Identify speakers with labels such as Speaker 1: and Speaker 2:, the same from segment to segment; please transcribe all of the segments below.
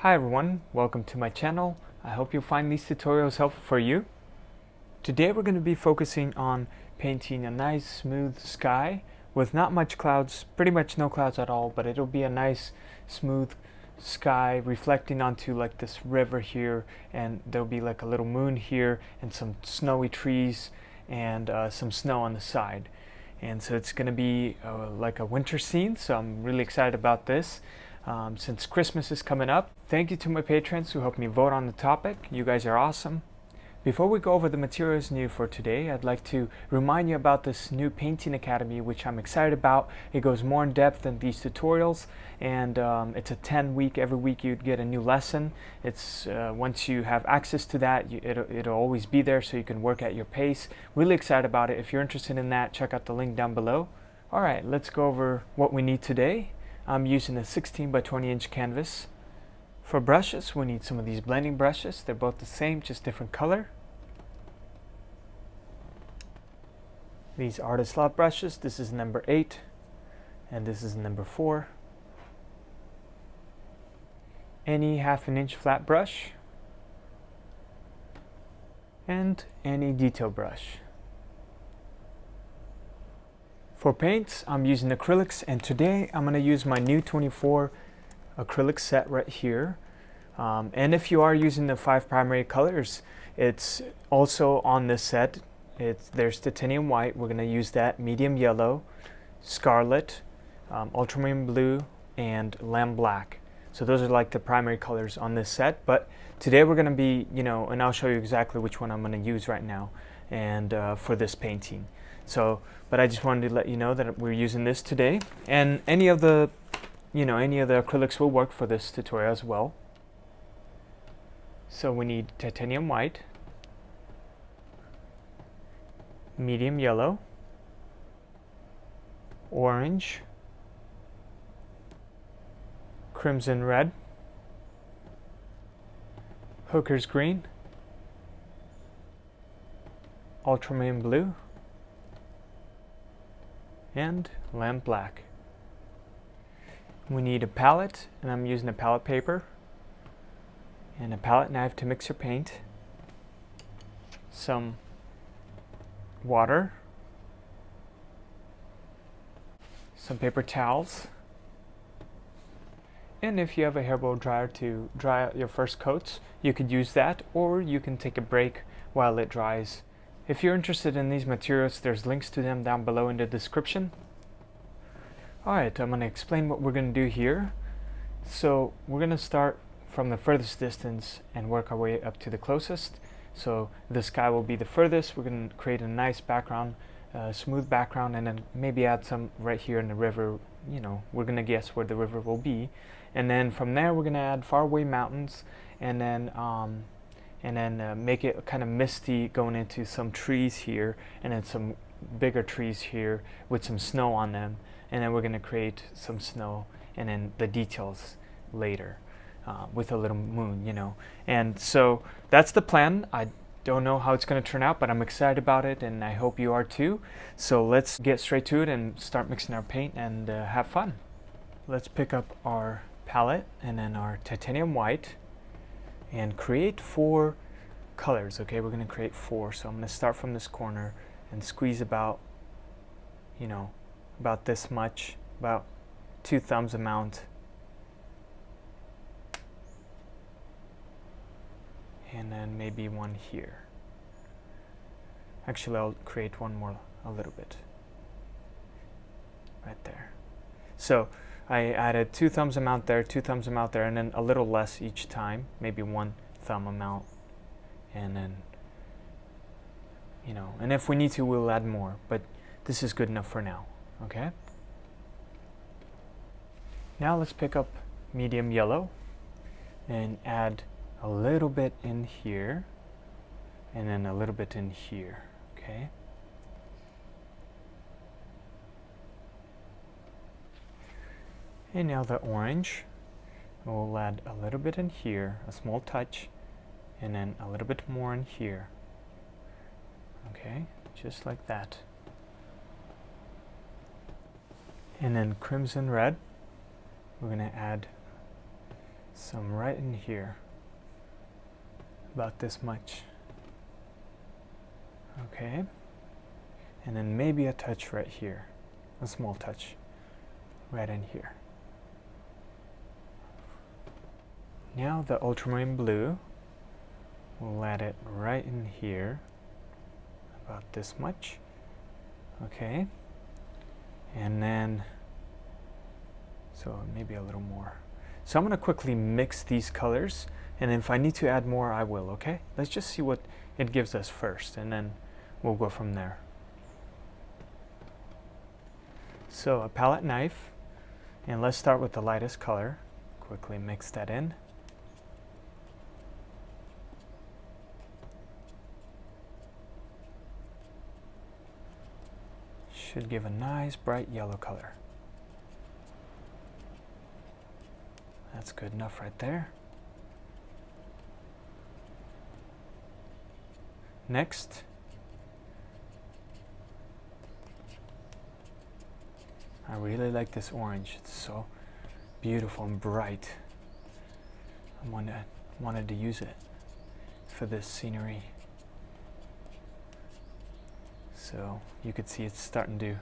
Speaker 1: Hi everyone, welcome to my channel. I hope you find these tutorials helpful for you. Today we're going to be focusing on painting a nice smooth sky with not much clouds, pretty much no clouds at all, but it'll be a nice smooth sky reflecting onto like this river here, and there'll be like a little moon here and some snowy trees and some snow on the side. And so it's going to be like a winter scene, so I'm really excited about this. Since Christmas is coming up. Thank you to my patrons who helped me vote on the topic. You guys are awesome. Before we go over the materials new for today, I'd like to remind you about this new painting academy, which I'm excited about. It goes more in depth than these tutorials, and it's a 10-week. Every week you'd get a new lesson. It's once you have access to that, it'll always be there, so you can work at your pace. Really excited about it. If you're interested in that, check out the link down below. All right, let's go over what we need today. I'm using a 16 by 20 inch canvas. For brushes, we need some of these blending brushes. They're both the same, just different color. These artist lot brushes, this is number 8 and this is number 4. Any 1/2 inch flat brush and any detail brush. For paints, I'm using acrylics, and today I'm going to use my new 24 acrylic set right here. And if you are using the 5 primary colors, it's also on this set. There's titanium white, we're going to use that, medium yellow, scarlet, ultramarine blue, and lamb black. So those are like the primary colors on this set, but today we're going to be, and I'll show you exactly which one I'm going to use right now and for this painting. So, but I just wanted to let you know that we're using this today, and any of the acrylics will work for this tutorial as well. So we need titanium white, medium yellow, orange, crimson red, hooker's green, ultramarine blue, and lamp black. We need a palette, and I'm using a palette paper and a palette knife to mix your paint, some water, some paper towels, and if you have a hairball dryer to dry out your first coats, you could use that, or you can take a break while it dries. If you're interested in these materials, there's links to them down below in the description. Alright, I'm going to explain what we're going to do here. So we're going to start from the furthest distance and work our way up to the closest. So the sky will be the furthest. We're going to create a nice background, smooth background, and then maybe add some right here in the river. We're going to guess where the river will be. And then from there we're going to add faraway mountains, and then make it kind of misty going into some trees here, and then some bigger trees here with some snow on them, and then we're going to create some snow and then the details later with a little moon, and so that's the plan. I don't know how it's going to turn out, but I'm excited about it, and I hope you are too. So let's get straight to it and start mixing our paint and have fun. Let's pick up our palette and then our titanium white and create 4 colors. Okay, we're going to create 4, so I'm going to start from this corner and squeeze about this much, about 2 thumbs amount, and then maybe one here. Actually, I'll create one more, a little bit right there. So I added 2 thumbs amount there, 2 thumbs amount there, and then a little less each time, maybe 1 thumb amount, and then and if we need to, we'll add more, but this is good enough for now. Okay, now let's pick up medium yellow and add a little bit in here and then a little bit in here. Okay, and now the orange, we'll add a little bit in here, a small touch, and then a little bit more in here. Okay, just like that. And then crimson red, we're going to add some right in here, about this much. Okay, and then maybe a touch right here, a small touch right in here. Now the ultramarine blue, we'll add it right in here, about this much. Okay, and then, so maybe a little more. So I'm going to quickly mix these colors, and then if I need to add more, I will, okay? Let's just see what it gives us first, and then we'll go from there. So a palette knife, and let's start with the lightest color. Quickly mix that in. Should give a nice bright yellow color. That's good enough right there. Next, I really like this orange. It's so beautiful and bright. I wanted to use it for this scenery. So you could see it's starting to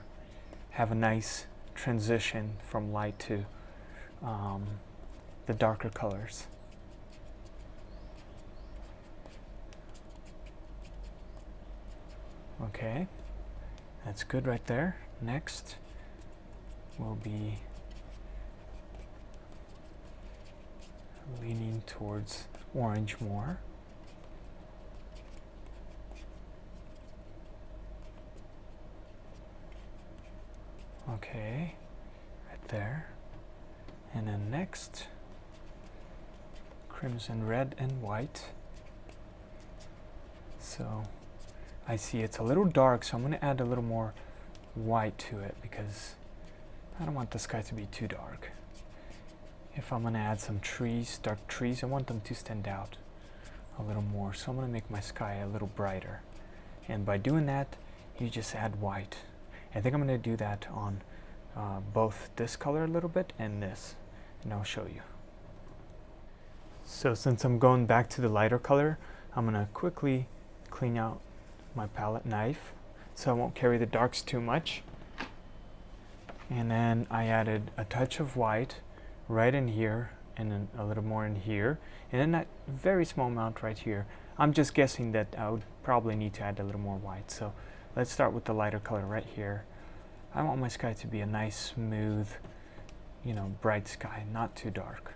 Speaker 1: have a nice transition from light to the darker colors. Okay, that's good right there. Next will be leaning towards orange more. Okay, right there. And then next, crimson red and white. So I see it's a little dark, so I'm going to add a little more white to it because I don't want the sky to be too dark. If I'm going to add some trees, dark trees, I want them to stand out a little more. So I'm going to make my sky a little brighter. And by doing that, you just add white. I think I'm going to do that on both this color a little bit and this, and I'll show you. So since I'm going back to the lighter color, I'm going to quickly clean out my palette knife so I won't carry the darks too much. And then I added a touch of white right in here and then a little more in here, and then that very small amount right here. I'm just guessing that I would probably need to add a little more white. So let's start with the lighter color right here. I want my sky to be a nice, smooth, bright sky, not too dark.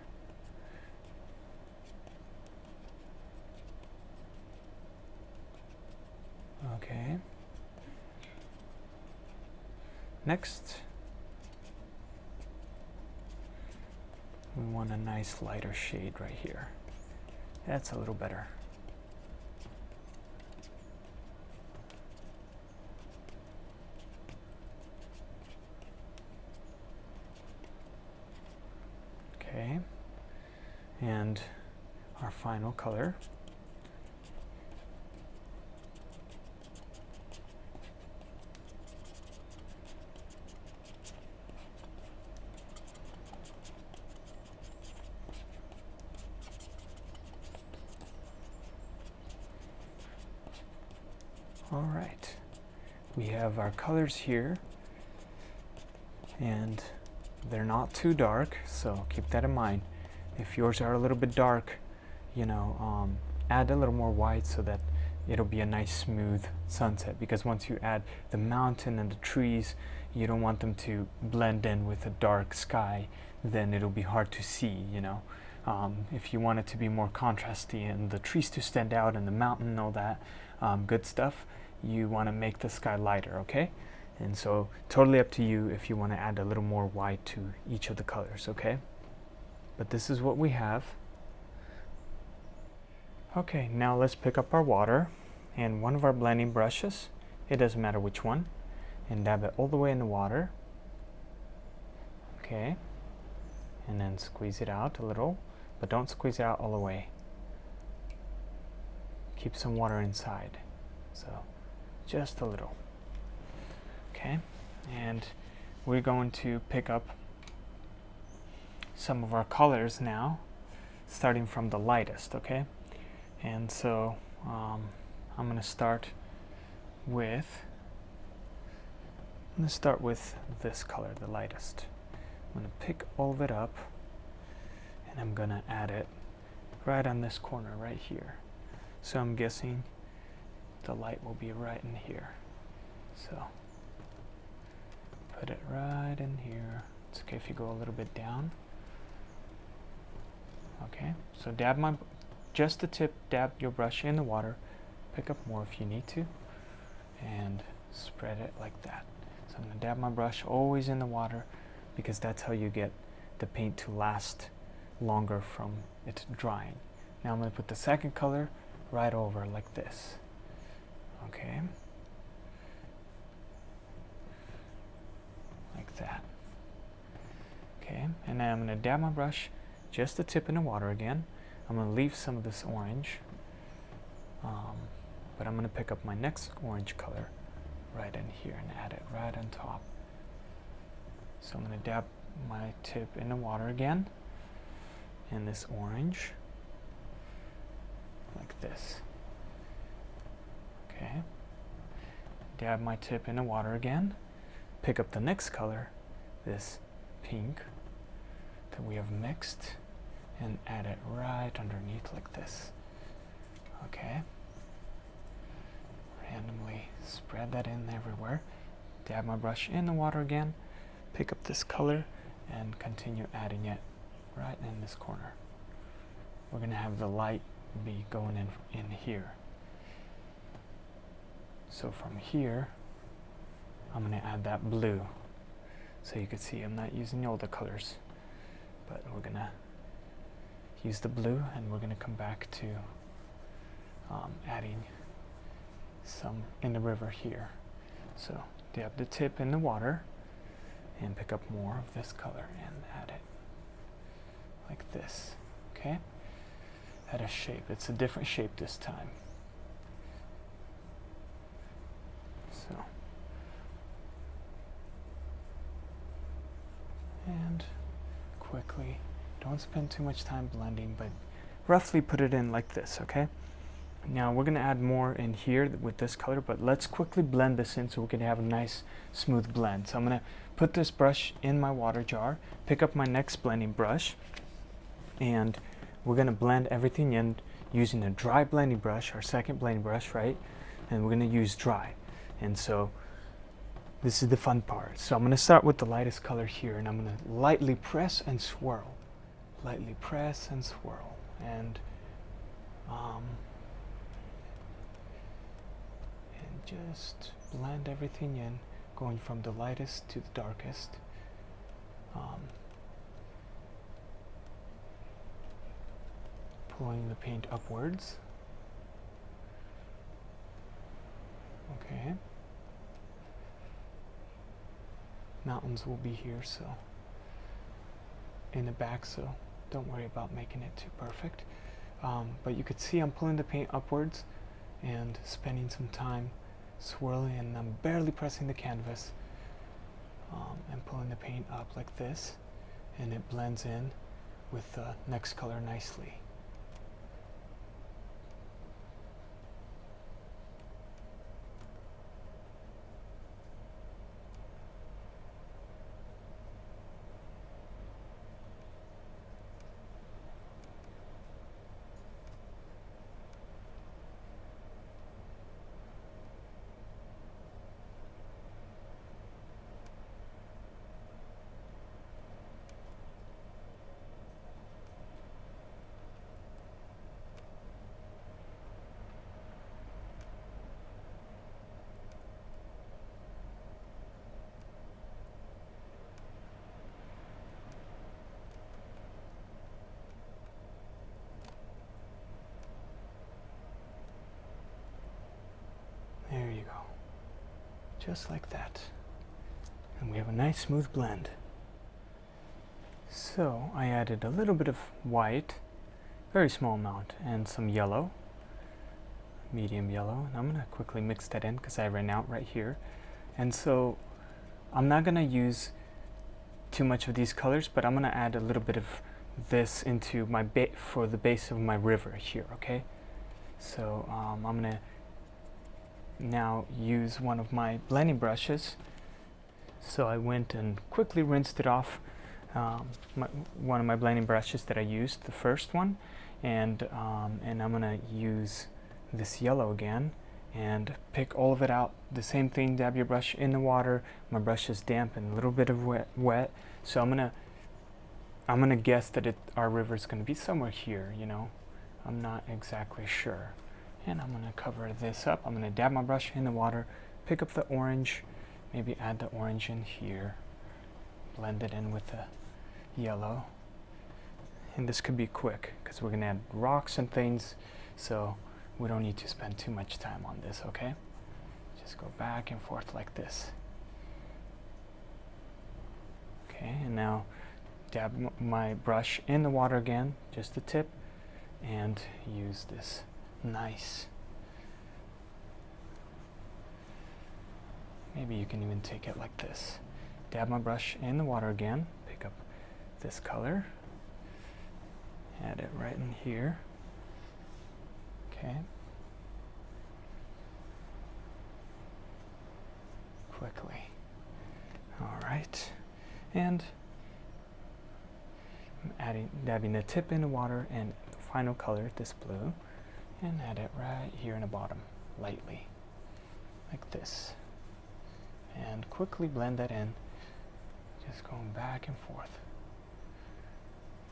Speaker 1: Okay. Next, we want a nice lighter shade right here. That's a little better. Okay, and our final color. All right, we have our colors here, and they're not too dark, so keep that in mind. If yours are a little bit dark, add a little more white so that it'll be a nice smooth sunset, because once you add the mountain and the trees, you don't want them to blend in with a dark sky, then it'll be hard to see, if you want it to be more contrasty and the trees to stand out and the mountain and all that good stuff, you want to make the sky lighter, okay? And so totally up to you if you want to add a little more white to each of the colors, okay? But this is what we have. Okay, now let's pick up our water and one of our blending brushes, it doesn't matter which one, and dab it all the way in the water. Okay, and then squeeze it out a little, but don't squeeze it out all the way. Keep some water inside, so just a little. Okay, and we're going to pick up some of our colors now. starting from the lightest, okay? And so I'm gonna start with this color, the lightest. I'm gonna pick all of it up and I'm gonna add it right on this corner right here. So I'm guessing the light will be right in here. So put it right in here. It's okay if you go a little bit down. Okay, so just the tip, dab your brush in the water, pick up more if you need to, and spread it like that. So I'm going to dab my brush always in the water because that's how you get the paint to last longer from it drying. Now I'm going to put the second color right over like this. Okay. Like that. Okay, and then I'm going to dab my brush just the tip in the water again. I'm going to leave some of this orange, but I'm going to pick up my next orange color right in here and add it right on top. So I'm going to dab my tip in the water again, and this orange, like this. Okay, dab my tip in the water again, pick up the next color, this pink that we have mixed, and add it right underneath like this. Okay. Randomly spread that in everywhere. Dab my brush in the water again, pick up this color, and continue adding it right in this corner. We're going to have the light be going in here. So from here, I'm going to add that blue. So you can see I'm not using all the colors, but we're going to use the blue, and we're going to come back to adding some in the river here. So dab the tip in the water and pick up more of this color and add it like this. Okay, add a shape. It's a different shape this time. So, and quickly, don't spend too much time blending, but roughly put it in like this. Okay, now we're going to add more in here with this color, but let's quickly blend this in so we can have a nice smooth blend. So I'm going to put this brush in my water jar, pick up my next blending brush, and we're going to blend everything in using a dry blending brush, our second blending brush, right? And we're going to use dry. And so this is the fun part. So I'm going to start with the lightest color here, and I'm going to lightly press and swirl. Lightly press and swirl. And just blend everything in, going from the lightest to the darkest. Pulling the paint upwards. Okay. Mountains will be here, so in the back, so don't worry about making it too perfect. But you could see I'm pulling the paint upwards and spending some time swirling, and I'm barely pressing the canvas and pulling the paint up like this, and it blends in with the next color nicely. There you go. Just like that. And we have a nice smooth blend. So I added a little bit of white, very small amount, and some yellow, medium yellow. And I'm going to quickly mix that in because I ran out right here. And so I'm not going to use too much of these colors, but I'm going to add a little bit of this into my for the base of my river here, okay? So I'm gonna now use one of my blending brushes. So I went and quickly rinsed it off, one of my blending brushes that I used, the first one, and I'm gonna use this yellow again and pick all of it out. The same thing, dab your brush in the water. My brush is damp and a little bit of wet. So I'm gonna guess that our river is gonna be somewhere here, you know. I'm not exactly sure. And I'm gonna cover this up. I'm gonna dab my brush in the water, pick up the orange, maybe add the orange in here, blend it in with the yellow. And this could be quick because we're gonna add rocks and things, so we don't need to spend too much time on this, okay? Just go back and forth like this. Okay, and now dab my brush in the water again, just the tip, and use this nice. Maybe you can even take it like this. Dab my brush in the water again, pick up this color, add it right in here. Okay. Quickly. All right. And I'm dabbing the tip in the water and the final color, this blue, and add it right here in the bottom, lightly, like this. And quickly blend that in, just going back and forth,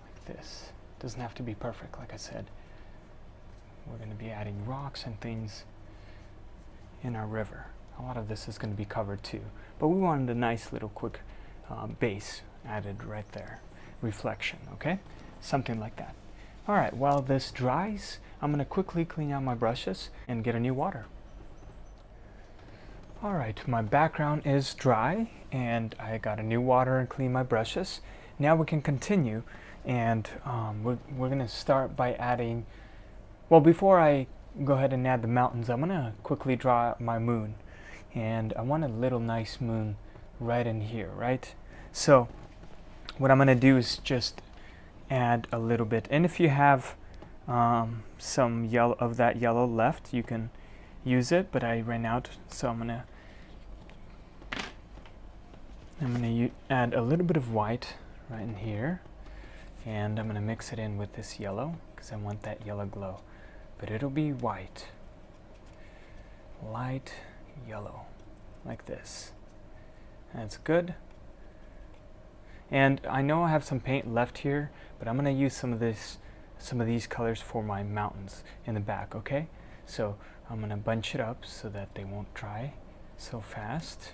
Speaker 1: like this. Doesn't have to be perfect, like I said. We're going to be adding rocks and things in our river. A lot of this is going to be covered too, but we wanted a nice little quick base added right there. Reflection, okay? Something like that. All right, while this dries, I'm going to quickly clean out my brushes and get a new water. All right, my background is dry and I got a new water and clean my brushes. Now we can continue, and we're going to start by adding, well, before I go ahead and add the mountains, I'm going to quickly draw out my moon. And I want a little nice moon right in here, right? So what I'm going to do is just add a little bit. And if you have some yellow of that yellow left, you can use it, but I ran out, so I'm gonna add a little bit of white right in here, and I'm gonna mix it in with this yellow because I want that yellow glow, but it'll be white, light yellow, like this. That's good. And I know I have some paint left here, but I'm gonna use some of these colors for my mountains in the back, okay? So I'm gonna bunch it up so that they won't dry so fast,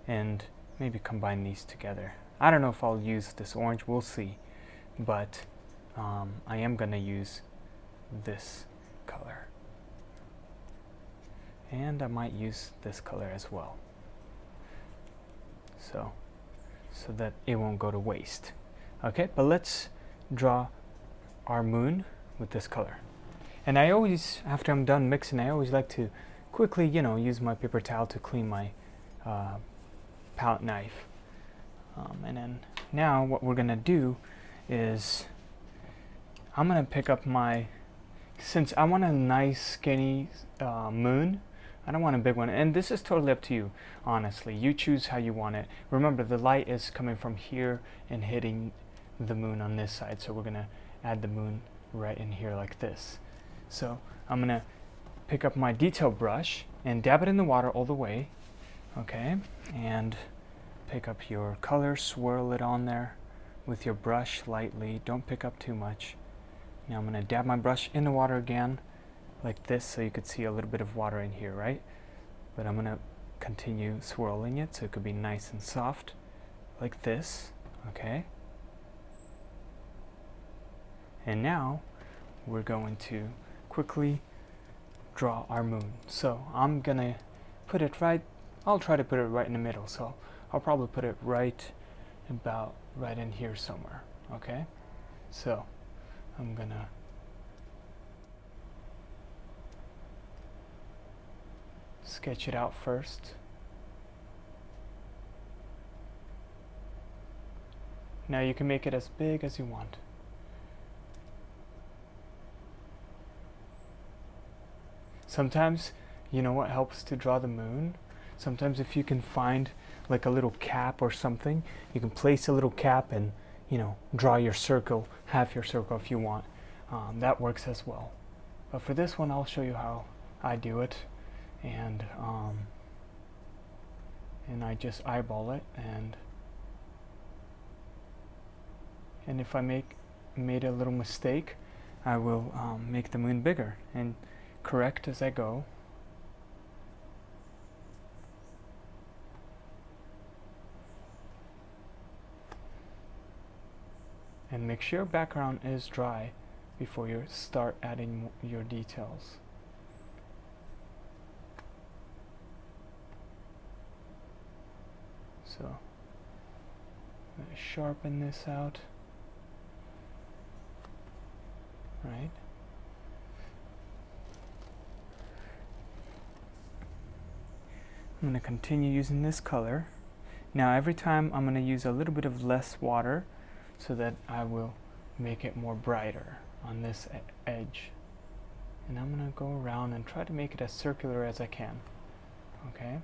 Speaker 1: and maybe combine these together. I don't know if I'll use this orange, we'll see, but I am gonna use this color, and I might use this color as well, so that it won't go to waste. Okay, but let's draw our moon with this color. And I always, after I'm done mixing, I always like to quickly, use my paper towel to clean my palette knife. And then now what we're gonna do is I'm gonna pick up since I want a nice skinny moon, I don't want a big one, and this is totally up to you, honestly. You choose how you want it. Remember, the light is coming from here and hitting the moon on this side, so we're gonna add the moon right in here like this. So I'm gonna pick up my detail brush and dab it in the water all the way, okay? And pick up your color, swirl it on there with your brush lightly. Don't pick up too much. Now I'm gonna dab my brush in the water again, like this, so you could see a little bit of water in here, right? But I'm gonna continue swirling it so it could be nice and soft, like this, okay? And now we're going to quickly draw our moon. So I'm gonna put it I'll try to put it right in the middle, so I'll probably put it right in here somewhere, okay? So I'm gonna sketch it out first. Now you can make it as big as you want. Sometimes, you know what helps to draw the moon? Sometimes if you can find like a little cap or something, you can place a little cap and, you know, draw your circle, half your circle if you want. That works as well. But for this one, I'll show you how I do it. And I just eyeball it, and if I made a little mistake, I will make the moon bigger and correct as I go. And make sure your background is dry before you start adding your details. So I'm going to sharpen this out, right? I'm going to continue using this color. Now every time I'm going to use a little bit of less water so that I will make it more brighter on this edge. And I'm going to go around and try to make it as circular as I can. Okay?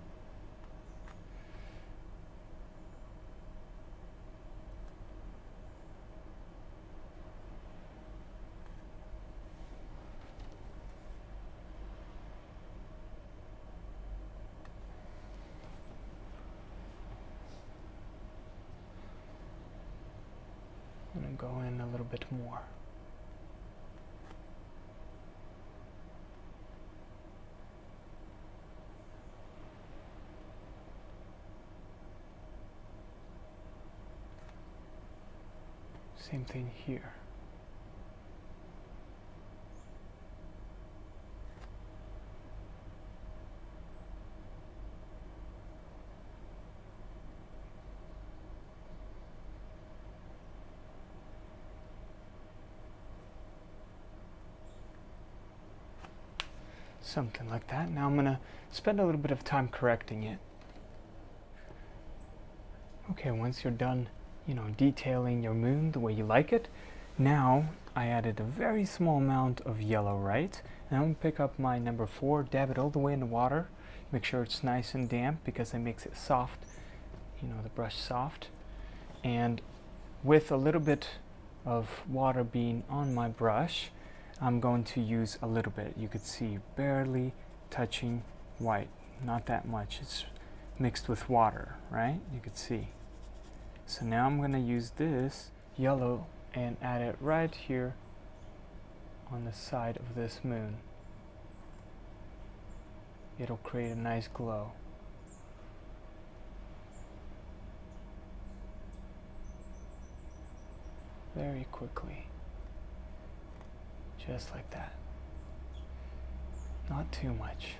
Speaker 1: I'm going to go in a little bit more. Same thing here. Something like that. Now I'm going to spend a little bit of time correcting it. Okay, once you're done, you know, detailing your moon the way you like it, now I added a very small amount of yellow, right? And I'm going to pick up my number 4, dab it all the way in the water, make sure it's nice and damp because it makes it soft, you know, the brush soft. And with a little bit of water being on my brush, I'm going to use a little bit. You could see barely touching white, not that much. It's mixed with water, right? You could see. So now I'm going to use this yellow and add it right here on the side of this moon. It'll create a nice glow. Very quickly. Just like that. Not too much,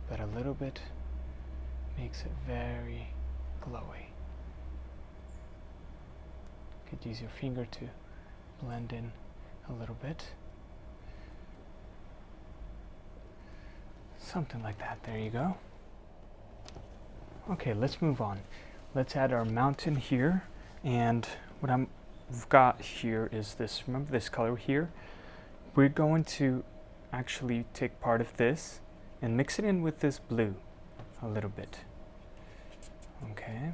Speaker 1: but a little bit makes it very glowy. You could use your finger to blend in a little bit. Something like that. There you go. Okay, let's move on. Let's add our mountain here, and what I've got here is this. Remember this color here? We're going to actually take part of this and mix it in with this blue a little bit. Okay.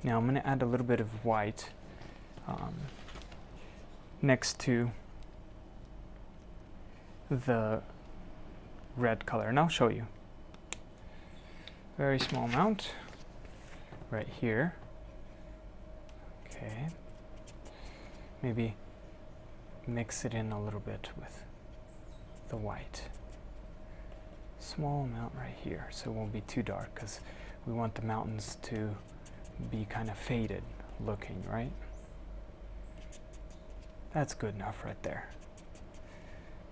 Speaker 1: Now I'm going to add a little bit of white next to the red color, and I'll show you. Very small amount right here. Okay, maybe mix it in a little bit with the white. Small amount right here, so it won't be too dark because we want the mountains to be kind of faded looking, right? That's good enough right there.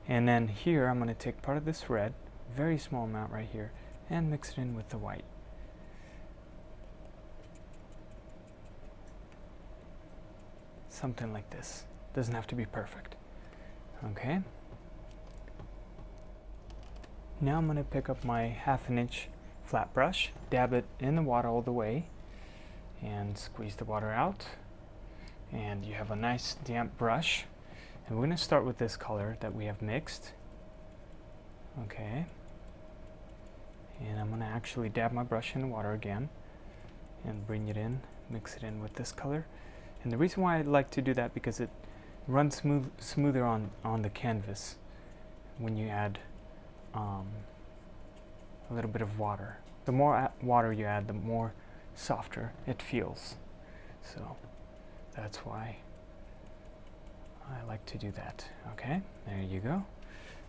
Speaker 1: And then here I'm going to take part of this red, very small amount right here, and mix it in with the white. Something like this. Doesn't have to be perfect. Okay. Now I'm going to pick up my 1/2 inch flat brush, dab it in the water all the way, and squeeze the water out. And you have a nice damp brush. And we're going to start with this color that we have mixed. Okay. And I'm going to actually dab my brush in the water again and bring it in, mix it in with this color. And the reason why I like to do that, because it runs smoother on the canvas when you add a little bit of water. The more water you add, the more softer it feels. So that's why I like to do that. Okay, there you go.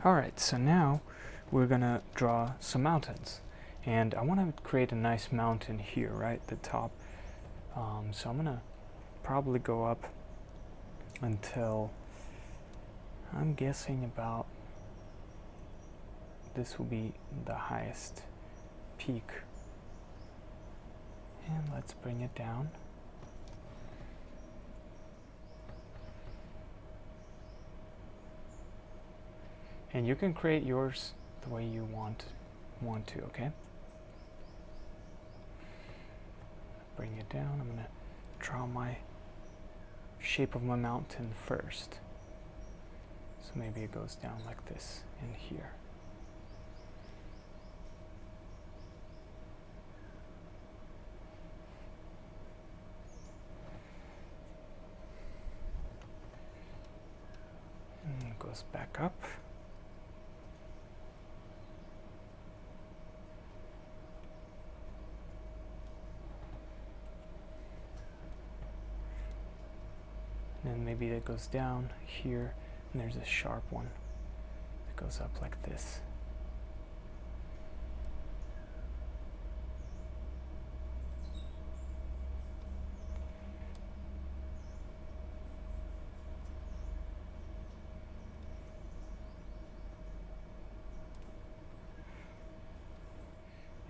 Speaker 1: Alright, so now we're gonna draw some mountains. And I want to create a nice mountain here, right at the top. So I'm gonna probably go up until, I'm guessing about, this will be the highest peak. And let's bring it down. And you can create yours the way you want to, okay? Bring it down. I'm going to draw my shape of my mountain first. So maybe it goes down like this in here. And it goes back up. And maybe that goes down here, and there's a sharp one that goes up like this.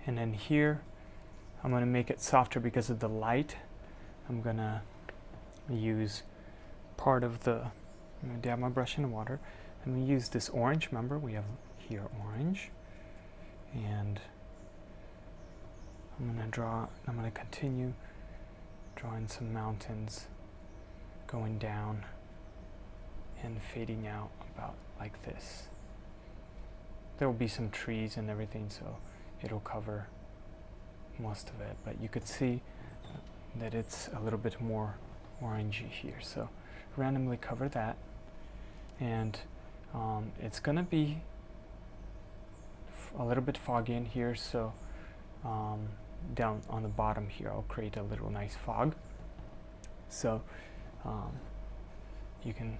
Speaker 1: And then here, I'm going to make it softer because of the light. I'm going to use part of the, I'm going to dab my brush in the water. I'm going to use this orange. Remember, we have here orange. And I'm going to continue drawing some mountains going down and fading out about like this. There will be some trees and everything, so it'll cover most of it, but you could see that it's a little bit more orangey here. So randomly cover that, and it's gonna be a little bit foggy in here, so down on the bottom here I'll create a little nice fog. So you can,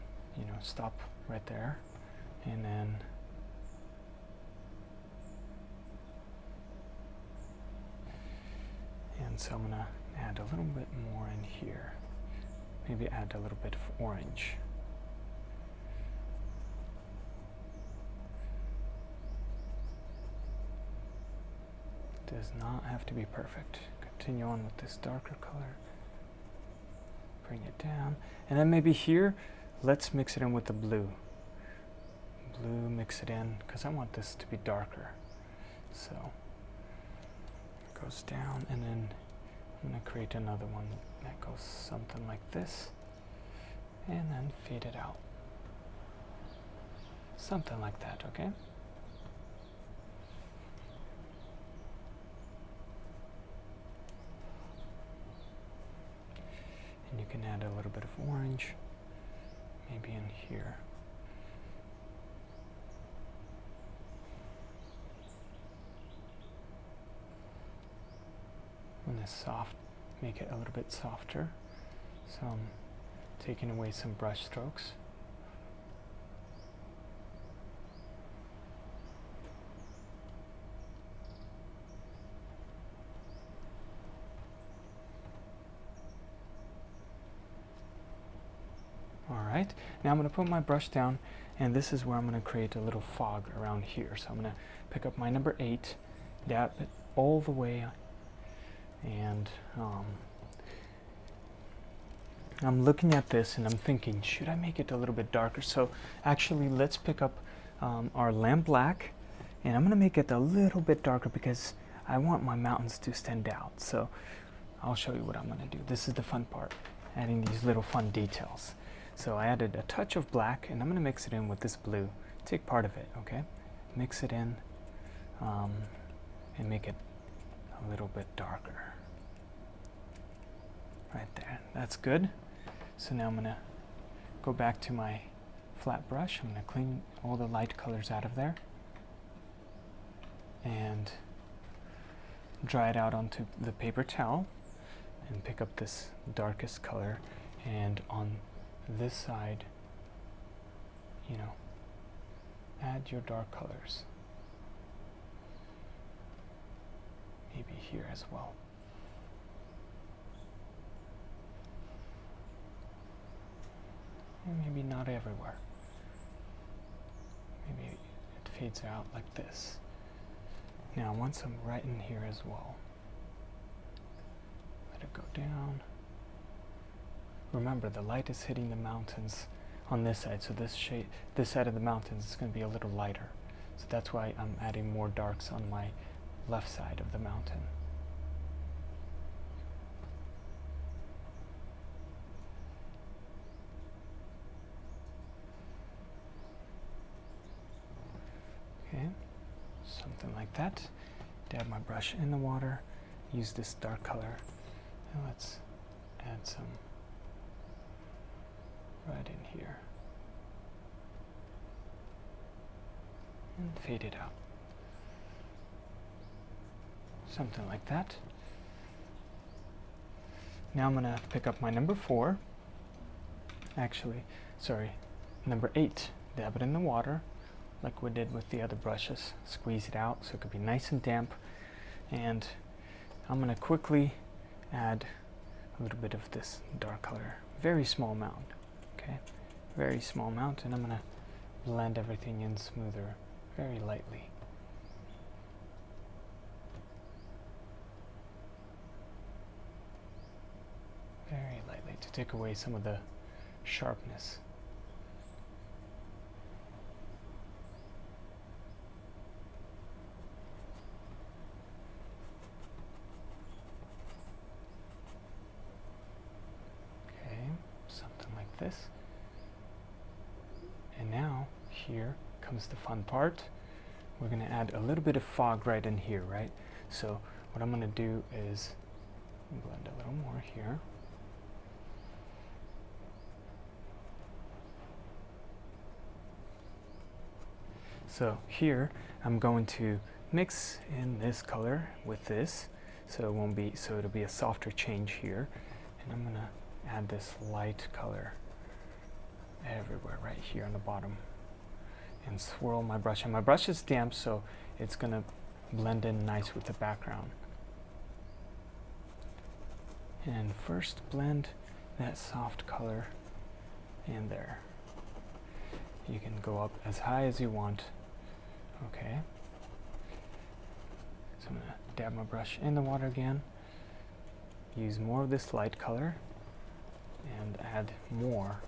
Speaker 1: stop right there, and then so I'm gonna add a little bit more in here. Maybe add a little bit of orange. Does not have to be perfect. Continue on with this darker color. Bring it down. And then maybe here, let's mix it in with the blue. Blue, mix it in, because I want this to be darker. So it goes down, and then I'm going to create another one that goes something like this, and then fade it out. Something like that, okay? And you can add a little bit of orange, maybe in here. I'm going to make it a little bit softer. So I'm taking away some brush strokes. Alright, now I'm going to put my brush down, and this is where I'm going to create a little fog around here. So I'm going to pick up my number 8, dab it all the way, and I'm looking at this and I'm thinking, should I make it a little bit darker? So actually, let's pick up our lamp black, and I'm going to make it a little bit darker because I want my mountains to stand out. So I'll show you what I'm going to do. This is the fun part, adding these little fun details. So I added a touch of black, and I'm going to mix it in with this blue. Take part of it, okay? Mix it in and make it a little bit darker. Right there, that's good. So now I'm going to go back to my flat brush. I'm going to clean all the light colors out of there and dry it out onto the paper towel and pick up this darkest color, and on this side, you know, add your dark colors. Maybe here as well. And maybe not everywhere. Maybe it fades out like this. Now I want some right in here as well. Let it go down. Remember, the light is hitting the mountains on this side, so this side of the mountains is going to be a little lighter. So that's why I'm adding more darks on my left side of the mountain. Okay, something like that. Dab my brush in the water, use this dark color, and let's add some right in here. And fade it out. Something like that. Now I'm going to pick up my number 4. Actually, sorry, number 8. Dab it in the water like we did with the other brushes. Squeeze it out so it could be nice and damp. And I'm going to quickly add a little bit of this dark color. Very small amount. Okay, very small amount, and I'm going to blend everything in smoother, very lightly. Very lightly to take away some of the sharpness. Okay, something like this. And now here comes the fun part. We're going to add a little bit of fog right in here, right? So what I'm going to do is blend a little more here. So here I'm going to mix in this color with this, so it'll be a softer change here. And I'm going to add this light color everywhere right here on the bottom and swirl my brush. And my brush is damp, so it's going to blend in nice with the background. And first blend that soft color in there. You can go up as high as you want. Okay. So I'm going to dab my brush in the water again. Use more of this light color and add more.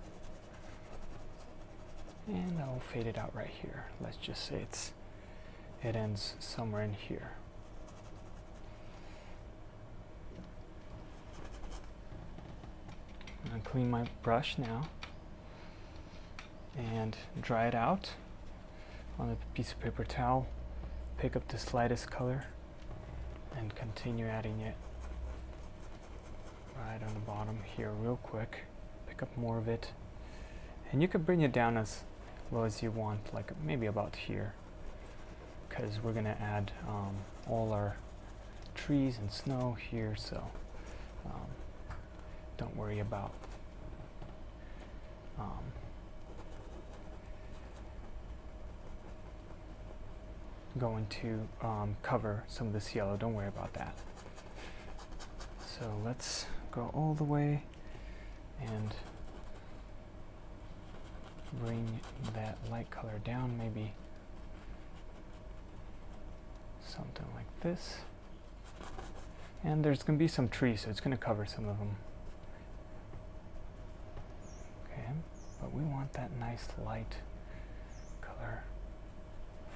Speaker 1: And I'll fade it out right here. Let's just say it ends somewhere in here. I'm going to clean my brush now and dry it out on a piece of paper towel. Pick up the lightest color and continue adding it right on the bottom here real quick. Pick up more of it, and you can bring it down as low as you want, like maybe about here, because we're going to add all our trees and snow here, so don't worry about going to cover some of this yellow. Don't worry about that. So let's go all the way and bring that light color down, maybe something like this. And there's going to be some trees, so it's going to cover some of them. Okay, but we want that nice light color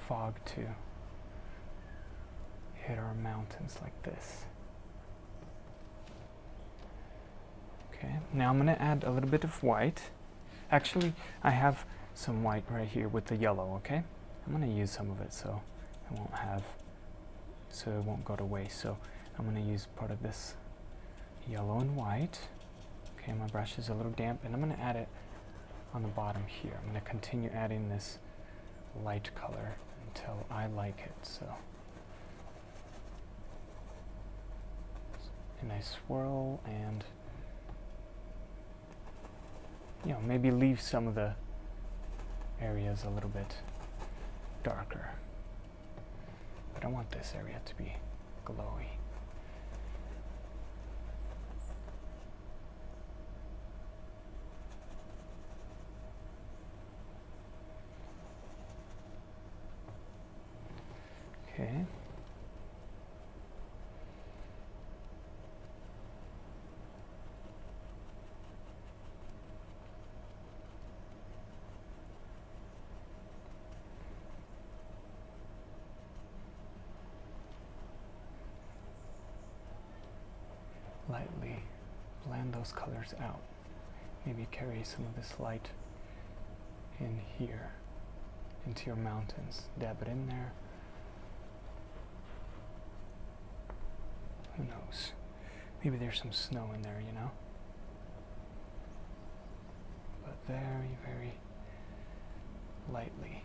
Speaker 1: fog to hit our mountains like this. Okay, now I'm going to add a little bit of white. Actually, I have some white right here with the yellow, okay? I'm gonna use some of it so it won't go to waste. So I'm gonna use part of this yellow and white. Okay, my brush is a little damp, and I'm gonna add it on the bottom here. I'm gonna continue adding this light color until I like it. So, and I swirl and, you know, maybe leave some of the areas a little bit darker. But I want this area to be glowy. Okay. Lightly blend those colors out. Maybe carry some of this light in here into your mountains. Dab it in there. Who knows? Maybe there's some snow in there, you know? But very, very lightly.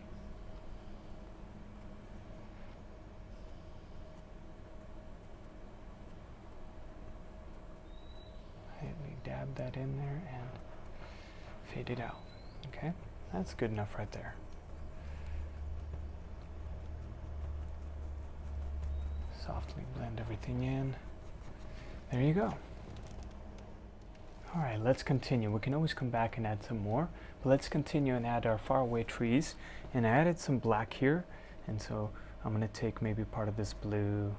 Speaker 1: Lightly dab that in there and fade it out. Okay? That's good enough right there. Softly blend everything in. There you go. Alright, let's continue. We can always come back and add some more, but let's continue and add our faraway trees. And I added some black here, and so I'm going to take maybe part of this blue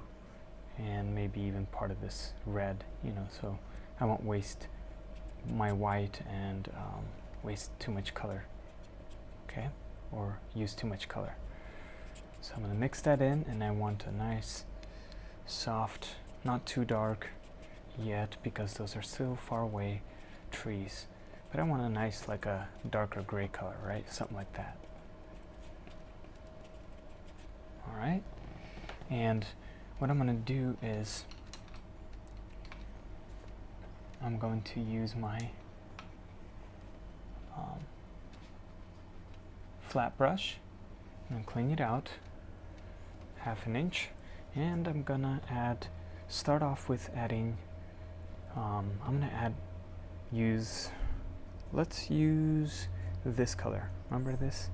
Speaker 1: and maybe even part of this red, you know, so I won't waste my white and waste too much color, okay, or use too much color. So I'm going to mix that in, and I want a nice soft, not too dark yet because those are still far away trees, but I want a nice, like a darker gray color, right? Something like that. All right, and what I'm going to do is I'm going to use my flat brush and clean it out 1/2 inch, and I'm gonna start off with adding let's use this color. Remember this?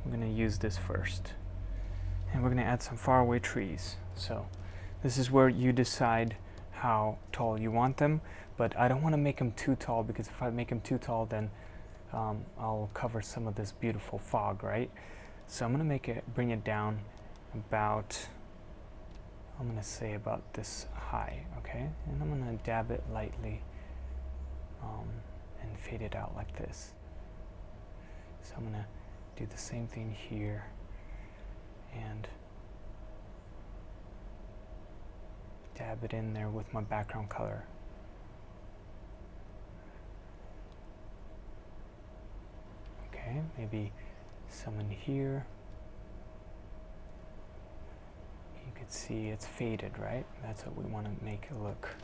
Speaker 1: I'm gonna use this first, and we're gonna add some faraway trees. So this is where you decide how tall you want them, but I don't want to make them too tall, because if I make them too tall, then I'll cover some of this beautiful fog, right? So I'm gonna bring it down about, I'm gonna say about this high, okay? And I'm gonna dab it lightly and fade it out like this. So I'm gonna do the same thing here and dab it in there with my background color. Okay, maybe some in here. You can see it's faded, right? That's what we want to make it look.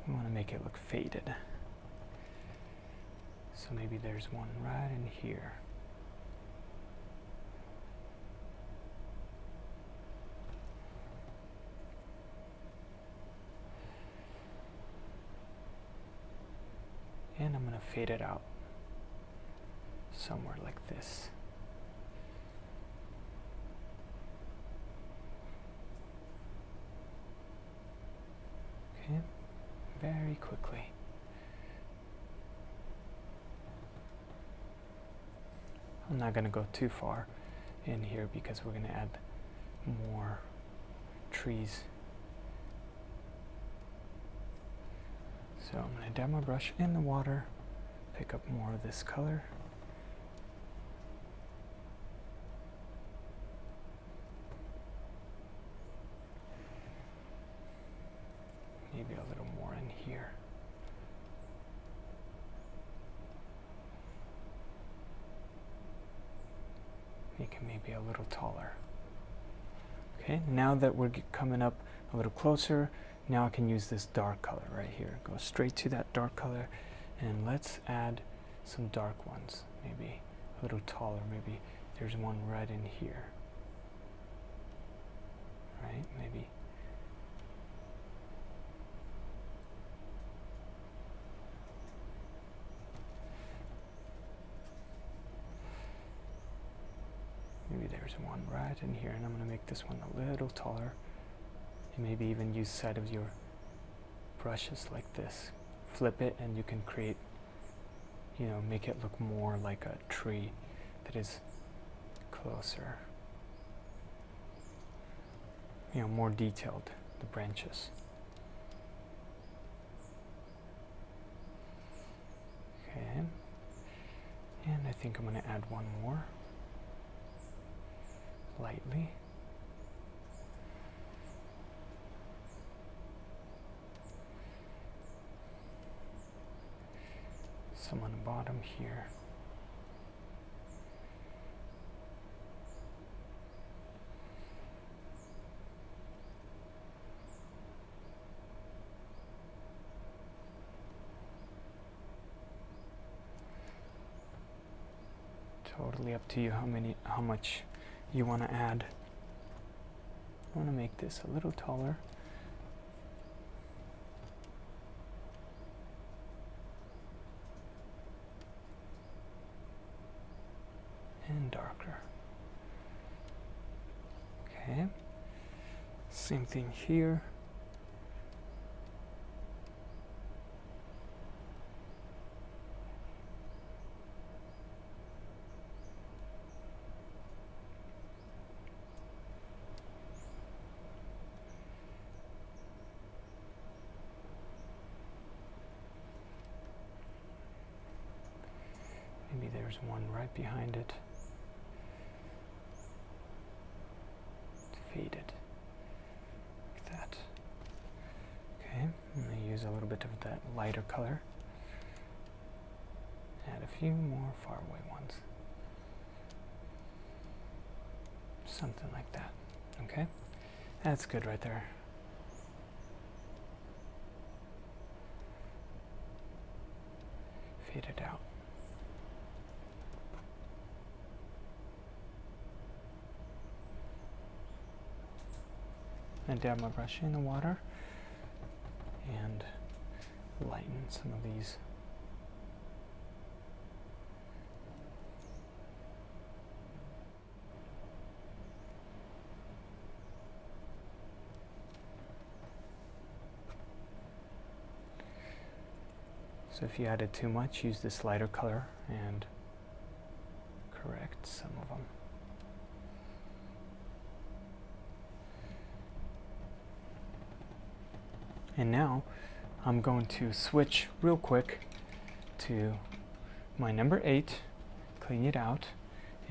Speaker 1: We want to make it look faded. So maybe there's one right in here. And I'm going to fade it out somewhere like this. Okay, very quickly. I'm not going to go too far in here because we're going to add more trees. So I'm going to dab my brush in the water, pick up more of this color. Maybe a little more in here. maybe a little taller. Okay, now that we're coming up a little closer, now I can use this dark color right here. Go straight to that dark color, and let's add some dark ones, maybe a little taller. Maybe there's one right in here. Right, maybe. Maybe there's one right in here, and I'm going to make this one a little taller. And maybe even use side of your brushes like this. Flip it, and you can create, you know, make it look more like a tree that is closer. You know, more detailed, the branches. Okay. And I think I'm going to add one more. Lightly. Some on the bottom here. Totally up to you how much you want to add. I want to make this a little taller. And darker. Okay. Same thing here. Maybe there's one right behind it. It's faded. Like that. Okay, I'm going to use a little bit of that lighter color. Add a few more far away ones. Something like that. Okay? That's good right there. Fade it out. And dab my brush in the water and lighten some of these. So if you added too much, use this lighter color and correct some of them. And now I'm going to switch real quick to my number 8, clean it out,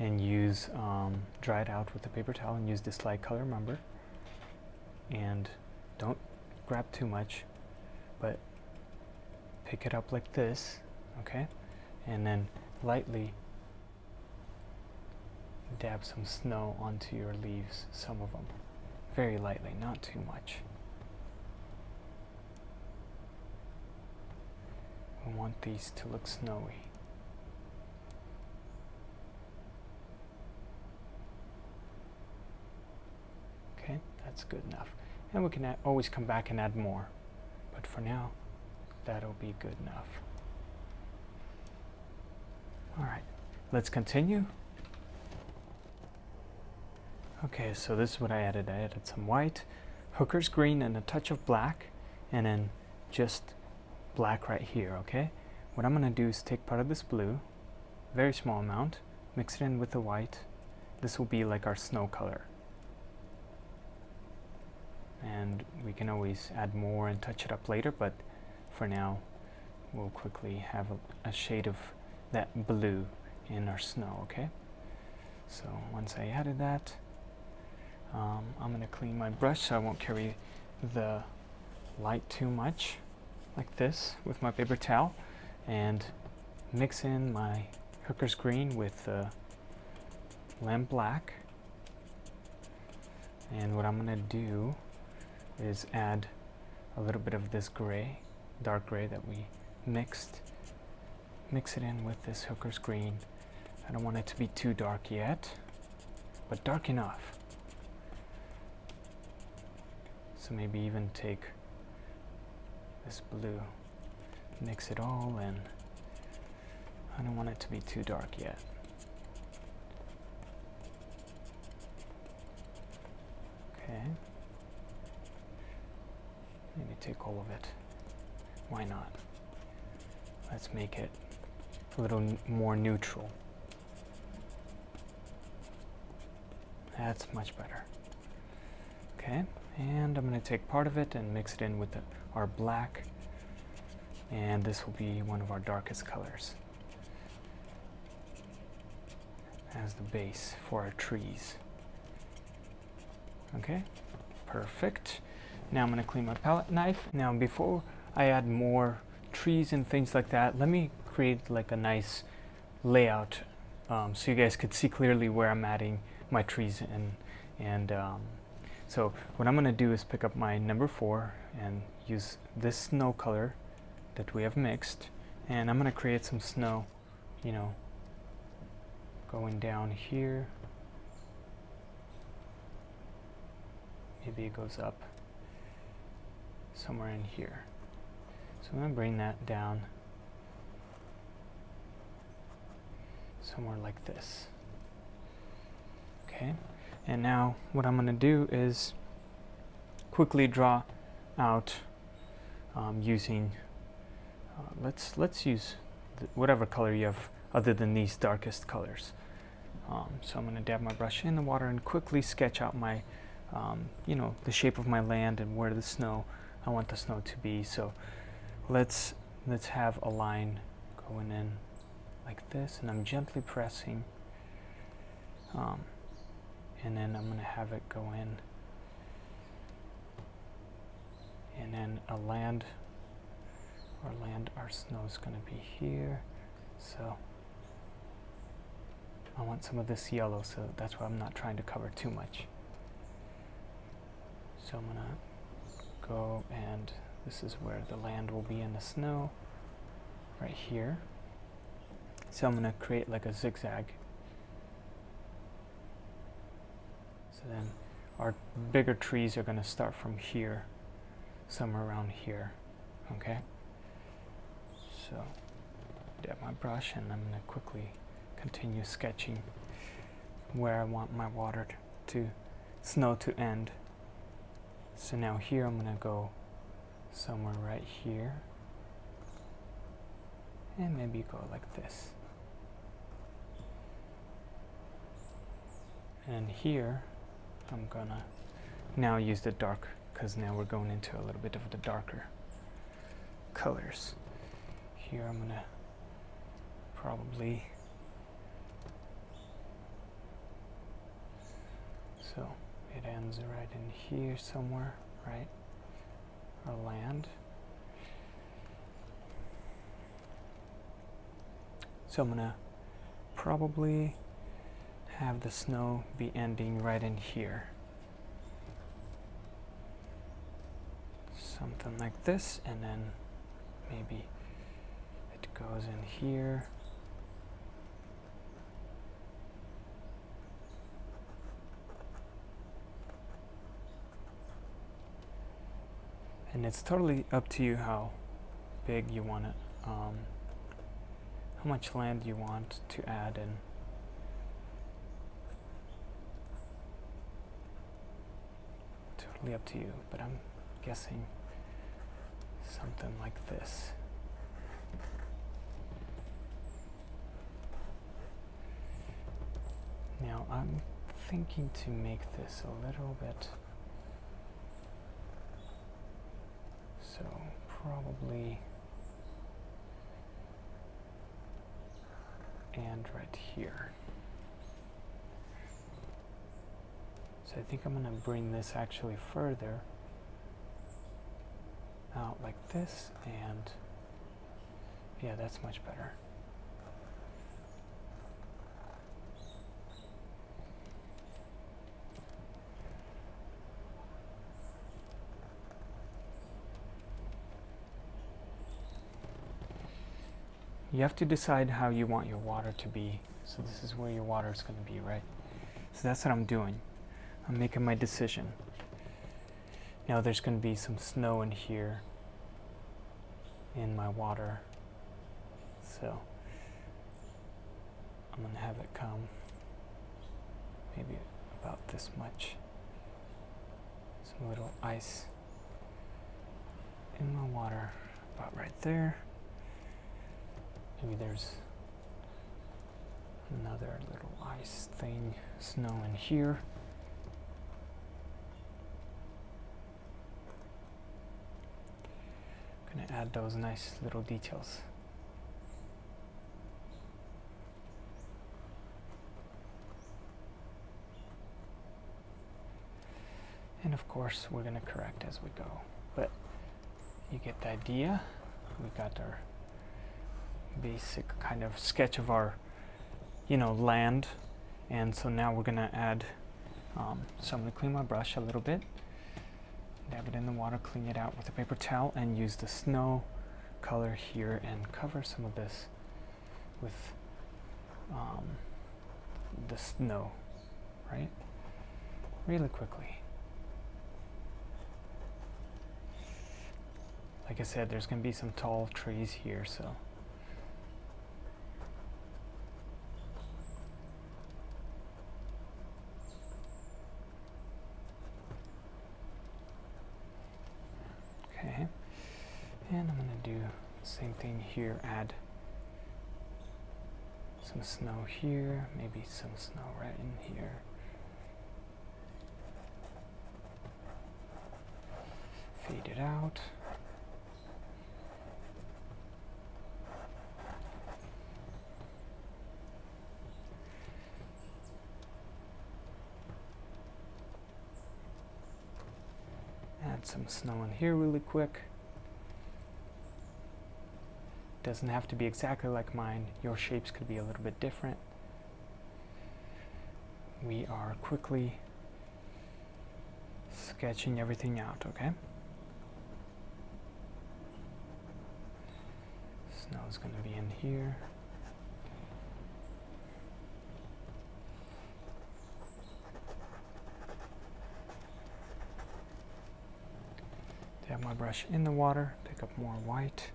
Speaker 1: and use dry it out with a paper towel and use this light color, remember. And don't grab too much, but pick it up like this, okay? And then lightly dab some snow onto your leaves, some of them. Very lightly, not too much. We want these to look snowy. Okay, that's good enough. And we can always come back and add more. But for now, that'll be good enough. Alright, let's continue. Okay, so this is what I added. I added some white, hooker's green, and a touch of black, and then just black right here, okay? What I'm going to do is take part of this blue, very small amount, mix it in with the white. This will be like our snow color. And we can always add more and touch it up later, but for now, we'll quickly have a shade of that blue in our snow, okay? So once I added that, I'm going to clean my brush so I won't carry the light too much, like this, with my paper towel, and mix in my hooker's green with the lamp black And what I'm going to do is add a little bit of this gray, dark gray that we mixed. Mix it in with this Hooker's green. I don't want it to be too dark yet, but dark enough. So maybe even take this blue, mix it all in. I don't want it to be too dark yet. Okay. Maybe take all of it. Why not? Let's make it a little more neutral. That's much better. Okay, and I'm going to take part of it and mix it in with our black, and this will be one of our darkest colors as the base for our trees. Okay, perfect. Now I'm going to clean my palette knife. Now before I add more trees and things like that, let me create like a nice layout so you guys could see clearly where I'm adding my trees in. So what I'm going to do is pick up my number 4 and use this snow color that we have mixed, and I'm going to create some snow, you know, going down here. Maybe it goes up somewhere in here. So I'm going to bring that down somewhere like this. Okay, and now what I'm going to do is quickly draw out using, let's use whatever color you have other than these darkest colors. So I'm going to dab my brush in the water and quickly sketch out my, you know, the shape of my land and where the snow, I want the snow to be. So let's have a line going in like this, and I'm gently pressing, and then I'm going to have it go in, and then our snow is going to be here. So I want some of this yellow, so that's why I'm not trying to cover too much. So I'm going to go, and this is where the land will be in the snow, right here. So I'm going to create like a zigzag. So then our bigger trees are going to start from here, somewhere around here. Okay? So dab my brush, and I'm going to quickly continue sketching where I want my water to snow to end. So now here I'm going to go somewhere right here, and maybe go like this. And here I'm gonna now use the dark, because now we're going into a little bit of the darker colors. Here I'm gonna probably, so it ends right in here somewhere, right? Our land. So I'm gonna probably have the snow be ending right in here. Something like this, and then maybe it goes in here. And it's totally up to you how big you want it, how much land you want to add in. Totally up to you, but I'm guessing something like this. Now I'm thinking to make this a little bit, so probably, and right here. So I think I'm going to bring this actually further out like this, and yeah, that's much better. you have to decide how you want your water to be. So this is where your water is going to be, right? So that's what I'm doing. I'm making my decision. Now there's going to be some snow in here in my water. So I'm going to have it come maybe about this much. Some little ice in my water, about right there. Maybe there's another little ice thing, snow in here. Gonna add those nice little details. And of course, we're gonna correct as we go. But you get the idea. We got our basic kind of sketch of our, land. And so now we're gonna add, so I'm gonna clean my brush a little bit, dab it in the water, clean it out with a paper towel, and use the snow color here and cover some of this with the snow, right? Really quickly. Like I said, there's gonna be some tall trees here, so. Okay, and I'm gonna do the same thing here, add some snow here, maybe some snow right in here. Fade it out. Add some snow in here really quick. Doesn't have to be exactly like mine. Your shapes could be a little bit different. We are quickly sketching everything out, okay? Snow is going to be in here. Dab my brush in the water, pick up more white.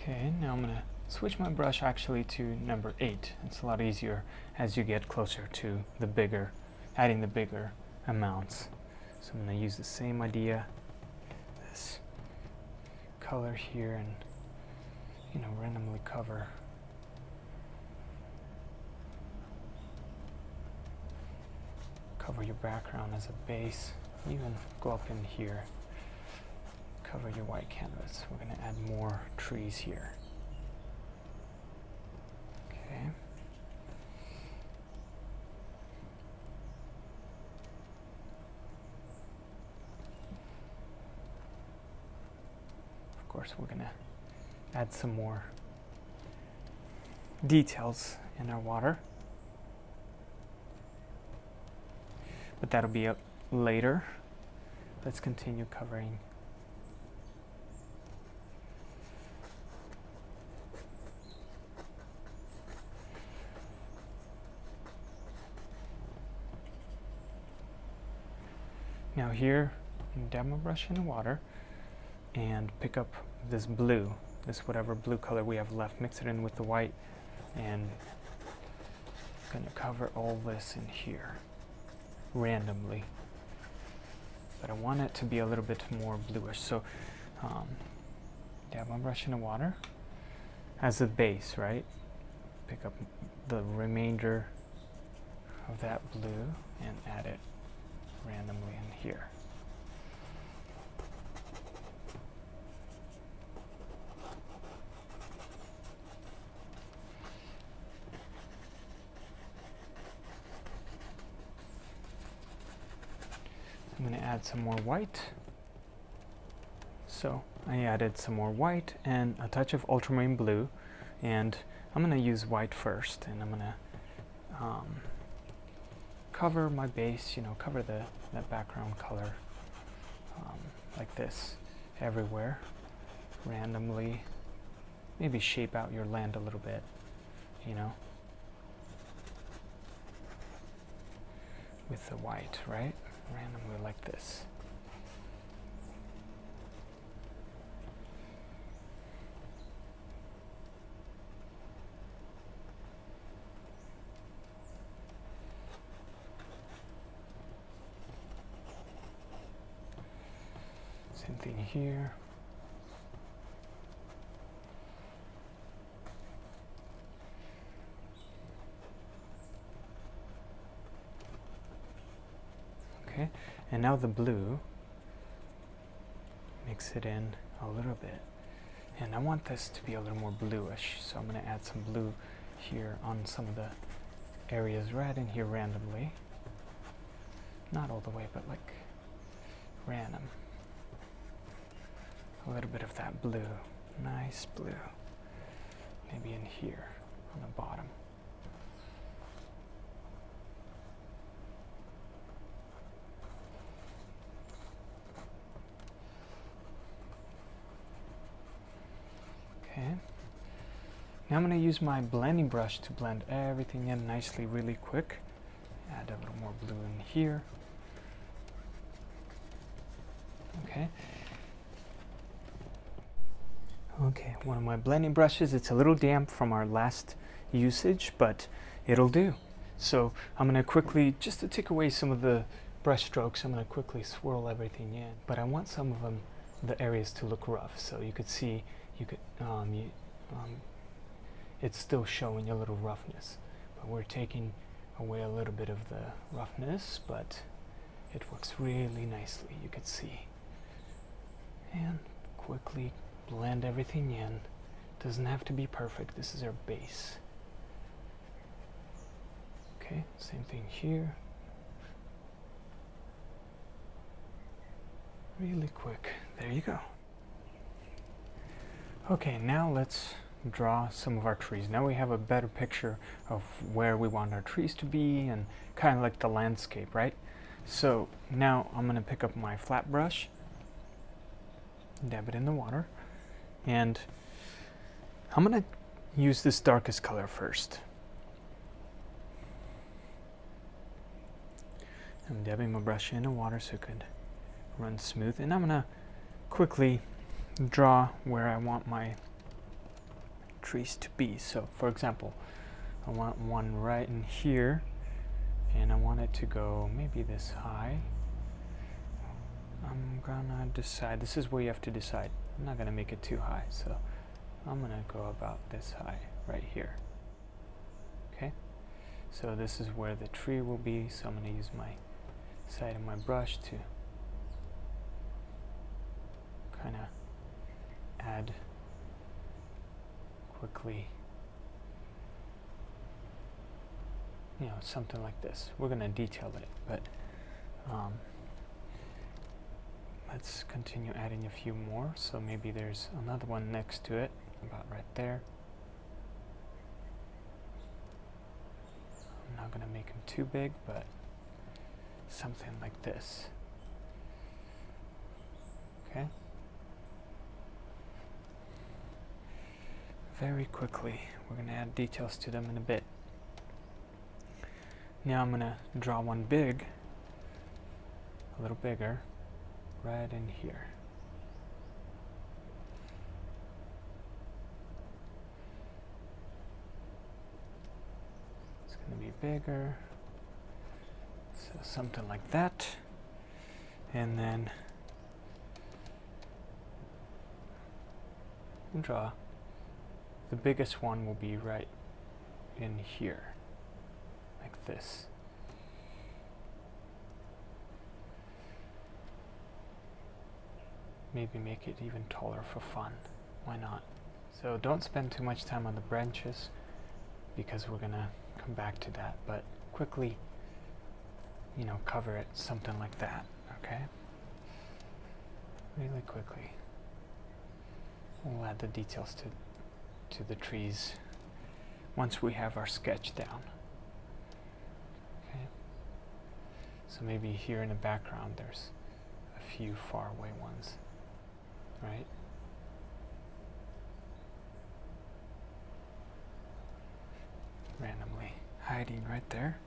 Speaker 1: Okay, now I'm going to switch my brush actually to number 8. It's a lot easier as you get closer to the bigger, adding the bigger amounts. So I'm going to use the same idea, this color here, and randomly cover. Cover your background as a base. Even go up in here. Cover your white canvas. We're going to add more trees here. Okay. Of course, we're going to add some more details in our water. But that'll be up later. Let's continue covering. Now here, dab my brush in the water and pick up this blue, this whatever blue color we have left, mix it in with the white, and I'm going to cover all this in here randomly. But I want it to be a little bit more bluish, so dab my brush in the water as a base, right? Pick up the remainder of that blue and add it randomly in here. I'm going to add some more white. So I added some more white and a touch of ultramarine blue, and I'm going to use white first, and I'm going to cover my base, cover that background color like this everywhere, randomly. Maybe shape out your land a little bit, with the white, right? Randomly like this. Same thing here. Okay, and now the blue, mix it in a little bit. And I want this to be a little more bluish, so I'm going to add some blue here on some of the areas right in here randomly. Not all the way, but like random. A little bit of that blue, nice blue, maybe in here on the bottom. Okay, now I'm going to use my blending brush to blend everything in nicely really quick. Add a little more blue in here. Okay. Okay, one of my blending brushes, it's a little damp from our last usage, but it'll do. So I'm going to quickly, just to take away some of the brush strokes, I'm going to quickly swirl everything in. But I want some of them, the areas to look rough, so you could see, it's still showing a little roughness. But we're taking away a little bit of the roughness, but it works really nicely, you could see. And quickly blend everything in. Doesn't have to be perfect. This is our base. Okay, same thing here. Really quick. There you go. Okay, now let's draw some of our trees. Now we have a better picture of where we want our trees to be and kind of like the landscape, right? So now I'm going to pick up my flat brush, dab it in the water, and I'm going to use this darkest color first. I'm dabbing my brush in the water so it could run smooth, and I'm going to quickly draw where I want my trees to be. So for example, I want one right in here, and I want it to go maybe this high. I'm gonna decide, this is where you have to decide. I'm not gonna make it too high, so I'm gonna go about this high right here. Okay, so this is where the tree will be, so I'm gonna use my side of my brush to kind of add quickly, something like this. We're gonna detail it, but let's continue adding a few more. So maybe there's another one next to it, about right there. I'm not gonna make them too big, but something like this. Okay. Very quickly, we're gonna add details to them in a bit. Now I'm gonna draw one big, a little bigger, right in here. gonna be bigger. So something like that. And then draw. The biggest one will be right in here, like this. Maybe make it even taller for fun. Why not? So don't spend too much time on the branches because we're gonna come back to that, but quickly, you know, cover it something like that, okay? Really quickly. We'll add the details to the trees once we have our sketch down. Okay. So maybe here in the background there's a few far away ones, right? Randomly hiding right there.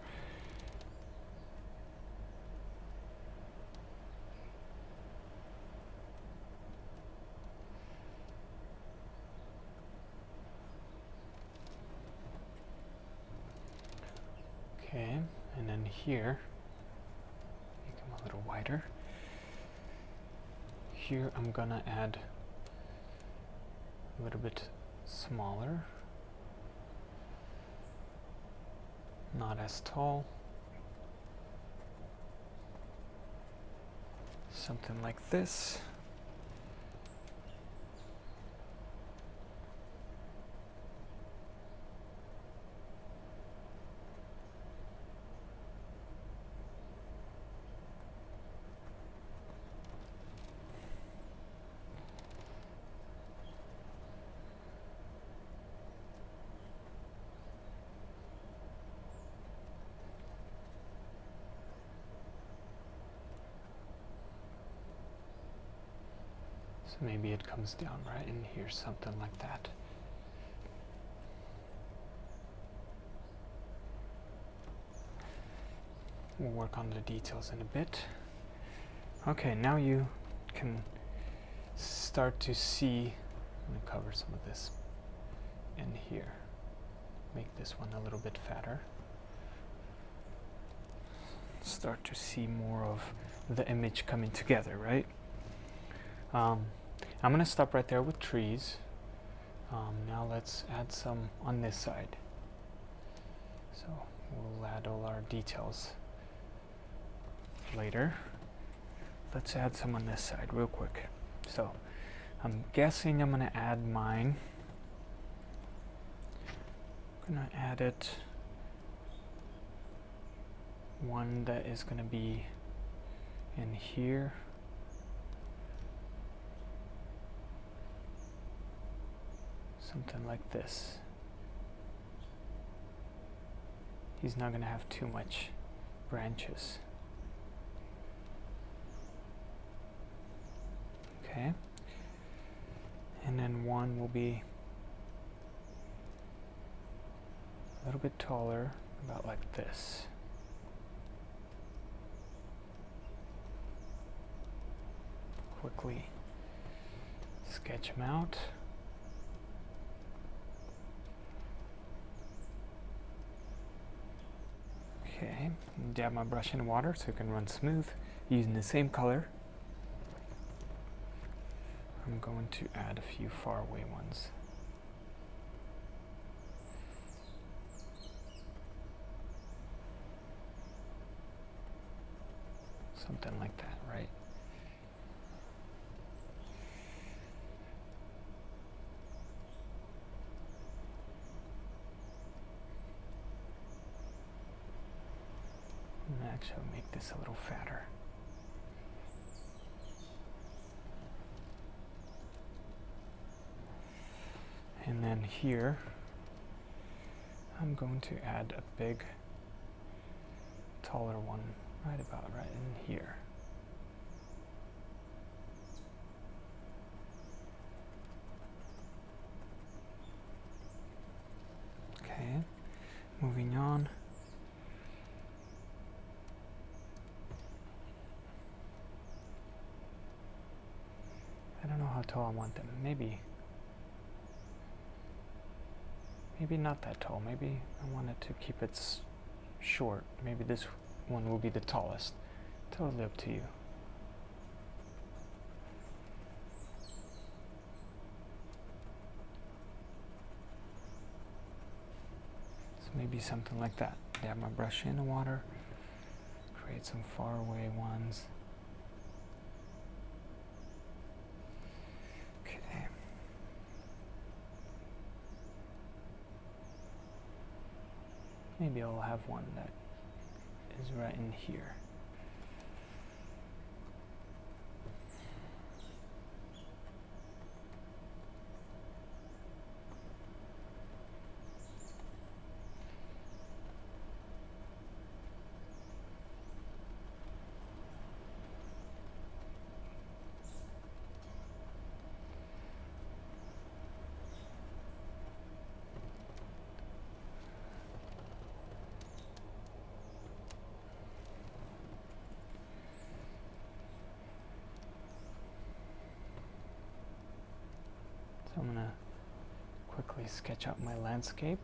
Speaker 1: Okay, and then here, make them a little wider. Here I'm gonna add a little bit smaller, not as tall. Something like this. So maybe it comes down right in here, something like that. We'll work on the details in a bit. Okay, now you can start to see, I'm going to cover some of this in here. Make this one a little bit fatter. Start to see more of the image coming together, right? I'm going to stop right there with trees. Now let's add some on this side. So we'll add all our details later. Let's add some on this side real quick. So I'm guessing I'm going to add mine. I'm going to add it one that is going to be in here. Something like this. He's not going to have too much branches. Okay. And then one will be a little bit taller, about like this. Quickly sketch him out. Okay, dab my brush in water so it can run smooth using the same color. I'm going to add a few far away ones. Something like that, right? And actually I'll make this a little fatter. And then here, I'm going to add a big, taller one right about right in here. Okay, moving on. I don't know how tall I want them. Maybe not that tall. Maybe I wanted to keep it short. Maybe this one will be the tallest. Totally up to you. So maybe something like that. Dab my brush in the water, create some far away ones. Okay. Maybe I'll have one that is right in here. So I'm gonna quickly sketch out my landscape.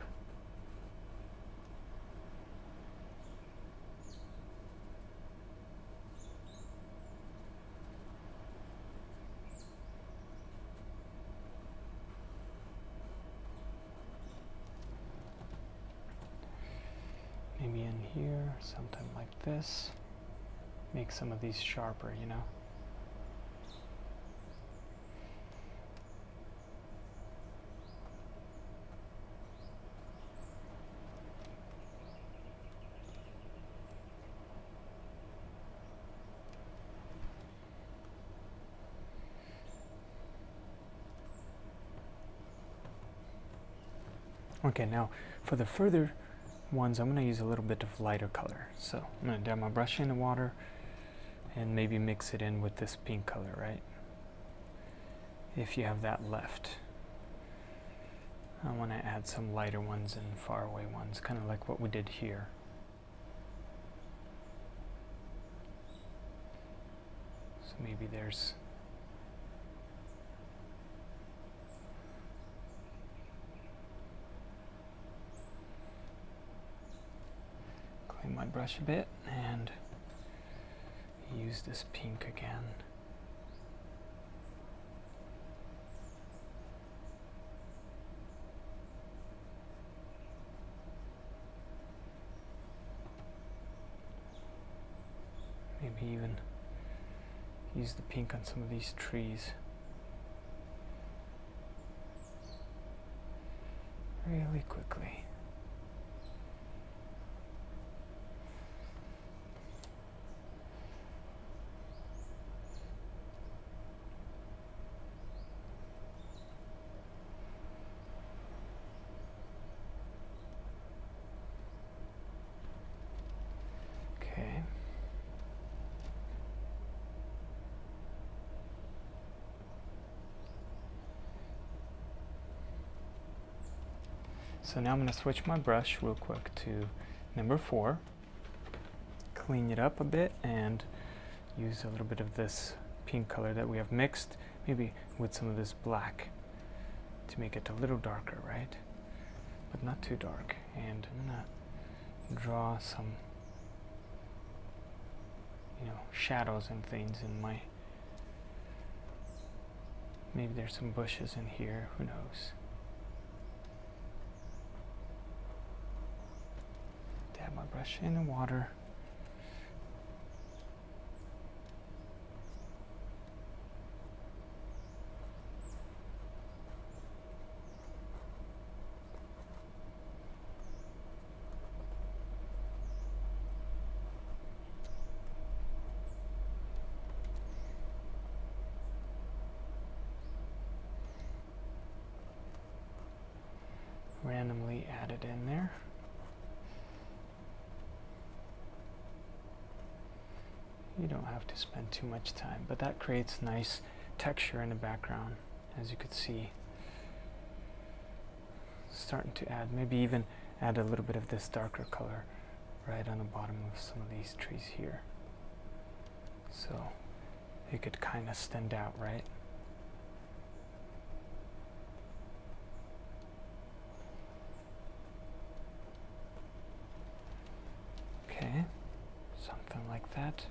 Speaker 1: Maybe in here, something like this. Make some of these sharper, you know? Okay, now for the further ones, I'm going to use a little bit of lighter color. So I'm going to dab my brush in the water and maybe mix it in with this pink color, right? If you have that left. I want to add some lighter ones and far away ones, kind of like what we did here. So maybe there's clean my brush a bit and use this pink again. Maybe even use the pink on some of these trees. Really quickly. Okay. So now I'm going to switch my brush real quick to number 4, clean it up a bit, and use a little bit of this pink color that we have mixed, maybe with some of this black to make it a little darker, right? But not too dark. And I'm going to draw some, shadows and things in my, maybe there's some bushes in here, who knows? Dab my brush in the water. Randomly add it in there. You don't have to spend too much time, but that creates nice texture in the background, as you could see. Starting to add, maybe even add a little bit of this darker color right on the bottom of some of these trees here. So it could kind of stand out, right? Okay, something like that.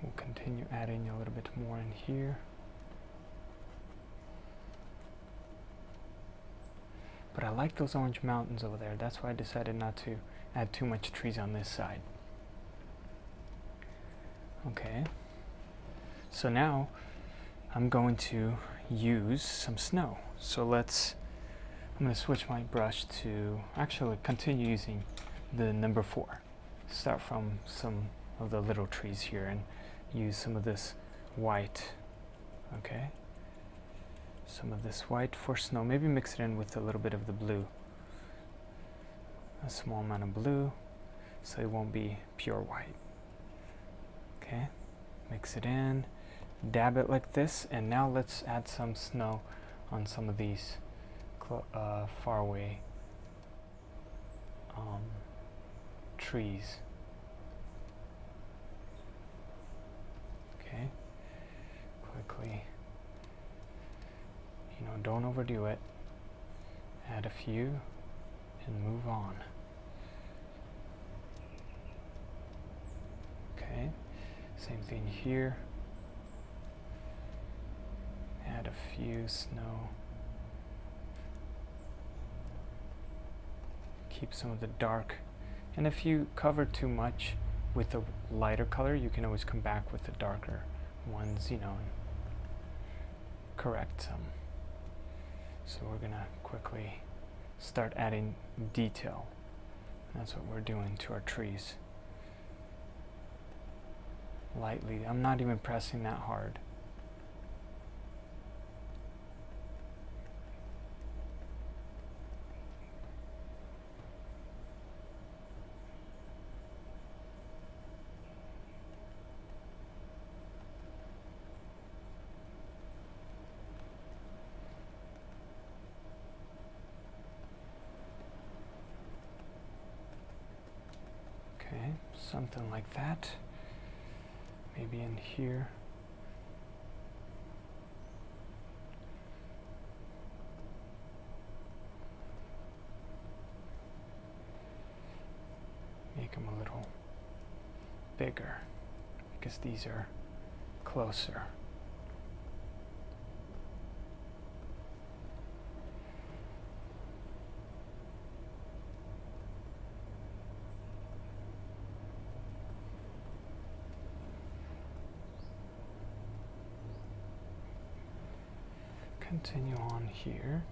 Speaker 1: We'll continue adding a little bit more in here. But I like those orange mountains over there. That's why I decided not to add too much trees on this side. Okay. So now I'm going to use some snow. So I'm going to switch my brush to actually continue using the number 4. Start from some of the little trees here and use some of this white. Okay. Some of this white for snow. Maybe mix it in with a little bit of the blue. A small amount of blue so it won't be pure white. Okay. Mix it in. Dab it like this, and now let's add some snow on some of these far away trees. Okay, quickly, don't overdo it. Add a few and move on. Okay, same thing here. Add a few snow. Keep some of the dark. And if you cover too much with a lighter color, you can always come back with the darker ones, and correct some. So we're gonna quickly start adding detail. That's what we're doing to our trees. Lightly. I'm not even pressing that hard. Okay, something like that. Maybe in here. Make them a little bigger because these are closer. Continue on here.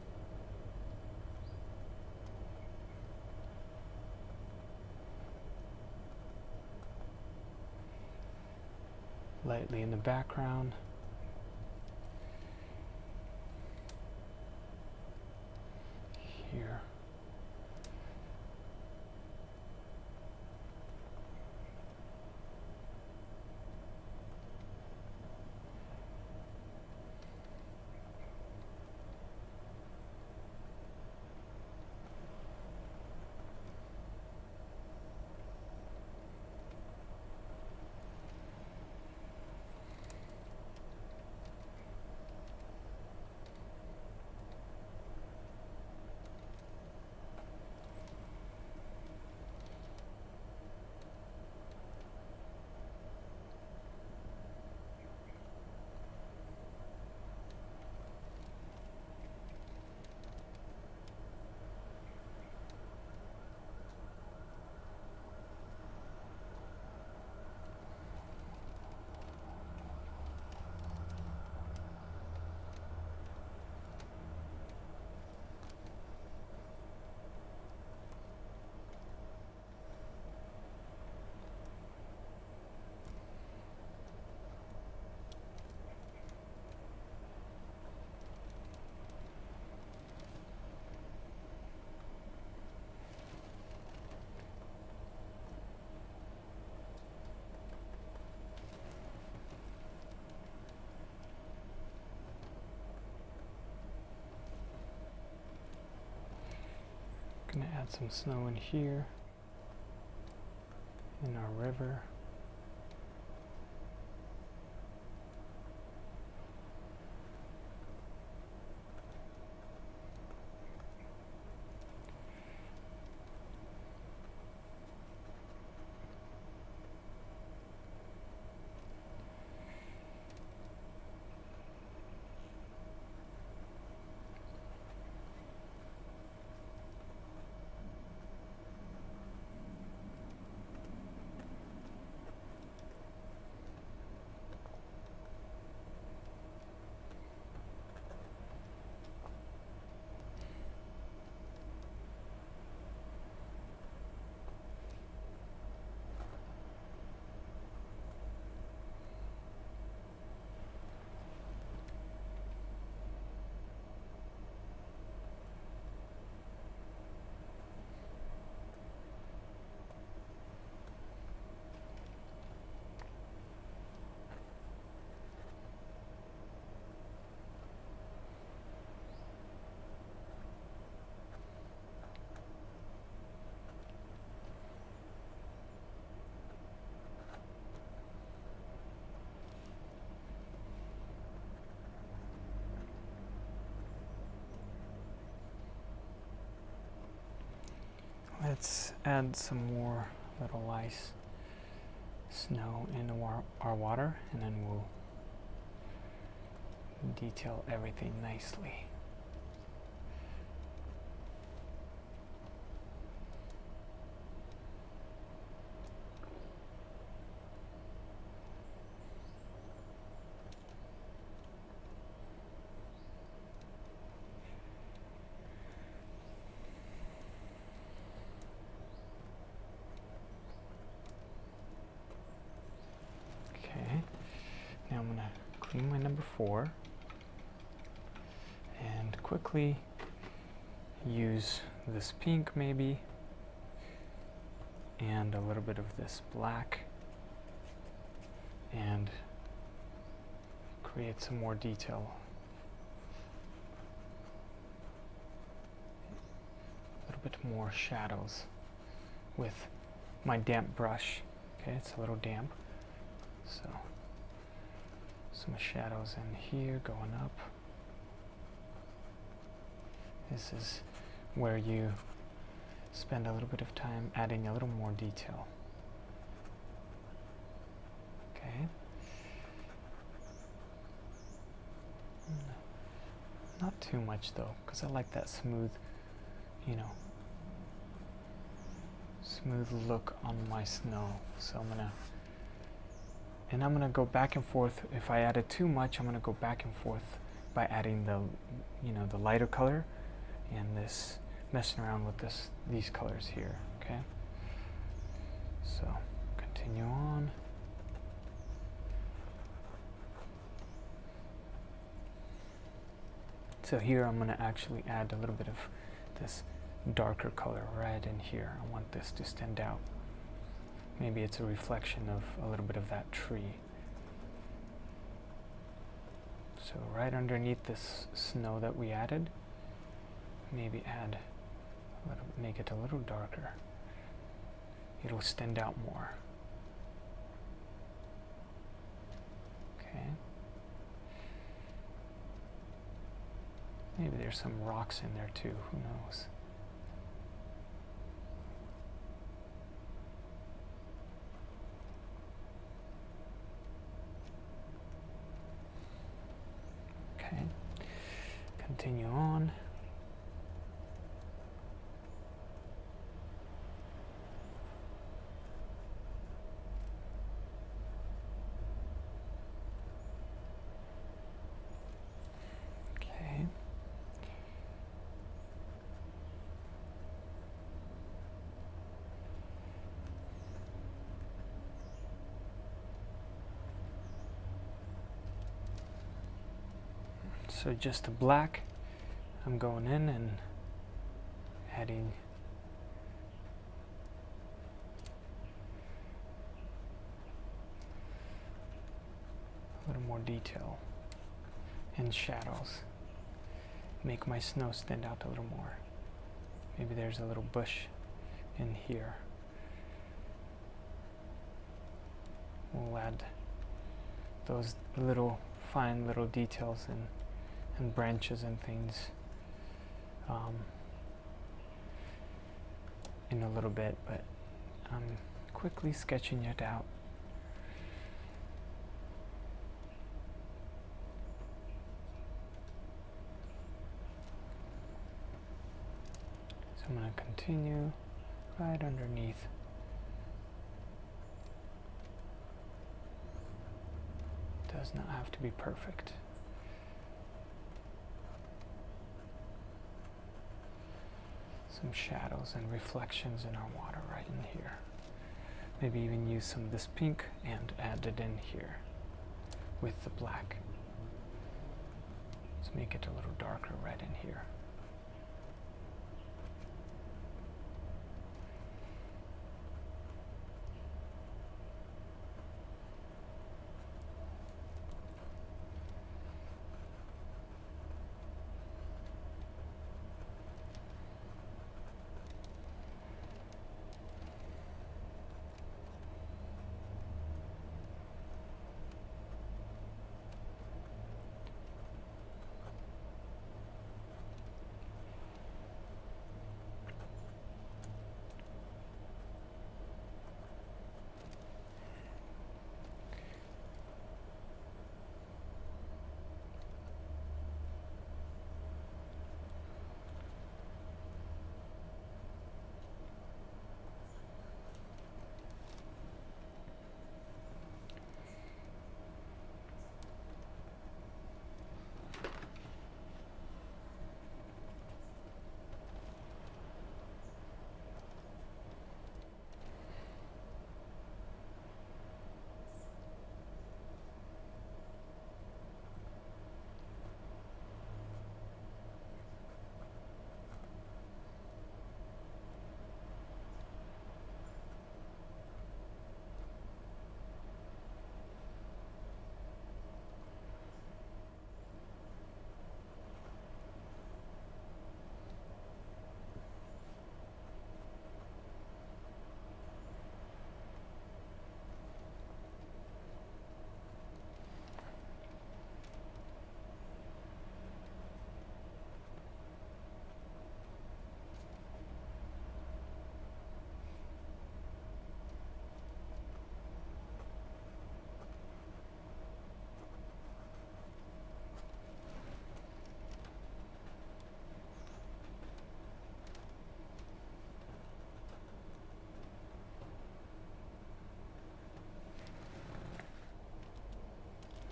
Speaker 1: Lightly in the background. Here. Gonna add some snow in here, in our river. Let's add some more little ice snow into our water, and then we'll detail everything nicely. Now I'm going to clean my number 4 and quickly use this pink maybe and a little bit of this black and create some more detail. A little bit more shadows with my damp brush. Okay, it's a little damp, so some shadows in here going up. This is where you spend a little bit of time adding a little more detail. Okay. Not too much though, because I like that smooth, you know, smooth look on my snow. So I'm gonna go back and forth. If I added too much, I'm gonna go back and forth by adding the, you know, the lighter color and this, messing around with these colors here. Okay. So continue on. So here I'm gonna actually add a little bit of this darker color right in here. I want this to stand out. Maybe it's a reflection of a little bit of that tree. So right underneath this snow that we added, maybe add a little, make it a little darker. It'll stand out more. Okay. Maybe there's some rocks in there too, who knows? Continue on. Okay. So just the black. I'm going in and adding a little more detail and shadows. Make my snow stand out a little more. Maybe there's a little bush in here. We'll add those little fine little details and branches and things in a little bit, but I'm quickly sketching it out. So I'm going to continue right underneath. Does not have to be perfect. Some shadows and reflections in our water right in here. Maybe even use some of this pink and add it in here with the black. Let's make it a little darker right in here.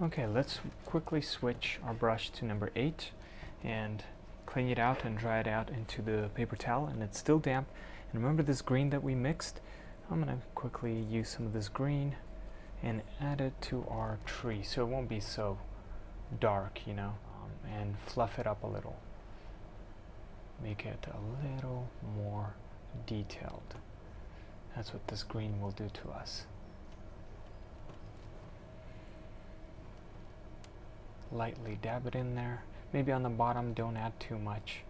Speaker 1: Okay, let's quickly switch our brush to number 8 and clean it out and dry it out into the paper towel, and it's still damp. And remember this green that we mixed? I'm going to quickly use some of this green and add it to our tree so it won't be so dark, you know, and fluff it up a little. Make it a little more detailed. That's what this green will do to us. Lightly dab it in there. Maybe on the bottom, don't add too much,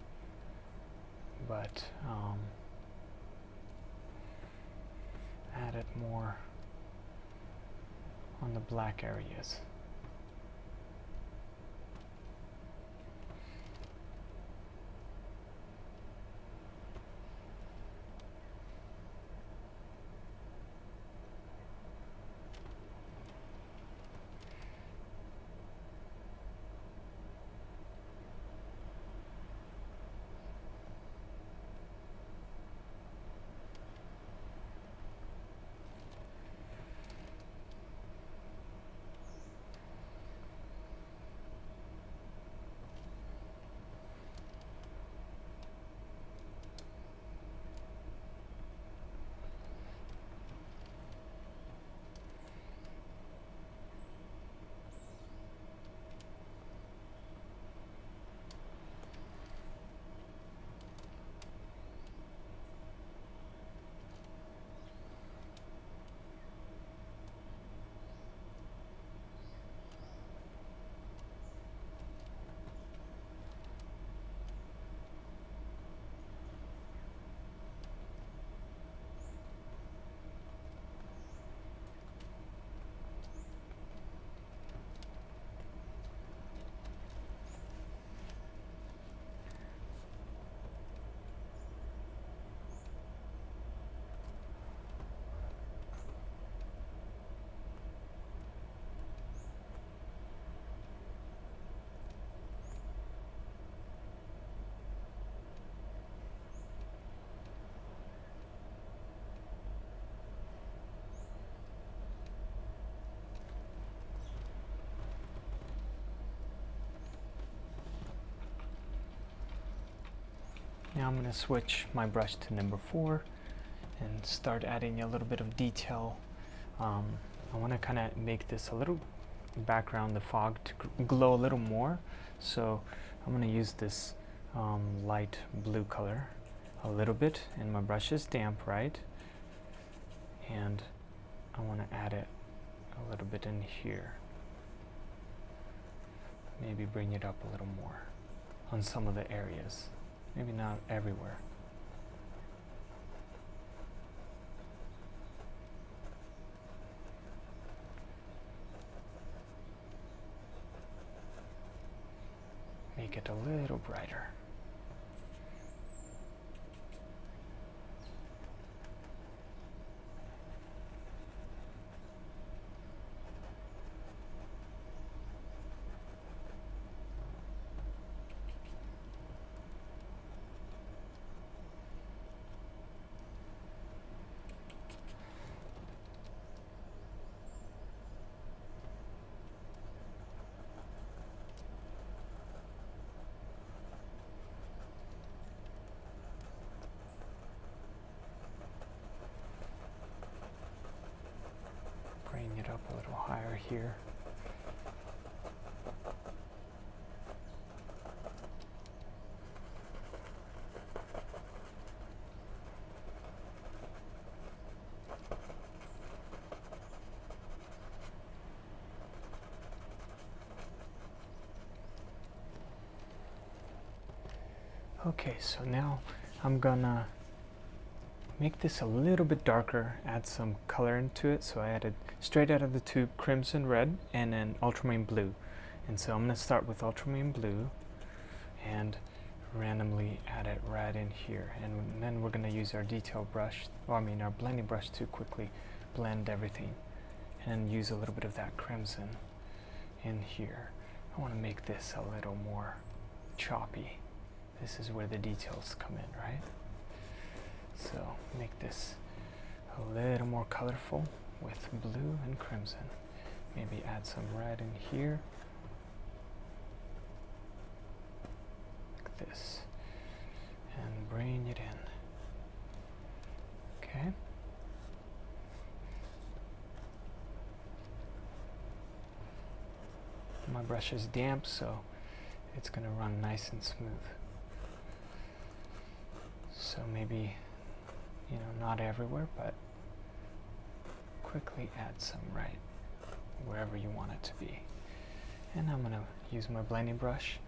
Speaker 1: but add it more on the black areas. Now I'm going to switch my brush to number 4 and start adding a little bit of detail. I want to kind of make this a little background, the fog, to glow a little more. So I'm going to use this light blue color a little bit, and my brush is damp, right? And I want to add it a little bit in here. Maybe bring it up a little more on some of the areas. Maybe not everywhere. Make it a little brighter. Bring it up a little higher here. Okay, so now I'm gonna make this a little bit darker, add some color into it. So I added straight out of the tube crimson red and then ultramarine blue. And so I'm going to start with ultramarine blue and randomly add it right in here. And then we're going to use our detail brush, or I mean our blending brush, to quickly blend everything. And use a little bit of that crimson in here. I want to make this a little more choppy. This is where the details come in, right? So make this a little more colorful with blue and crimson. Maybe add some red in here. Like this. And bring it in. Okay. My brush is damp, so it's going to run nice and smooth. So maybe, you know, not everywhere, but quickly add some right wherever you want it to be. And I'm going to use my blending brush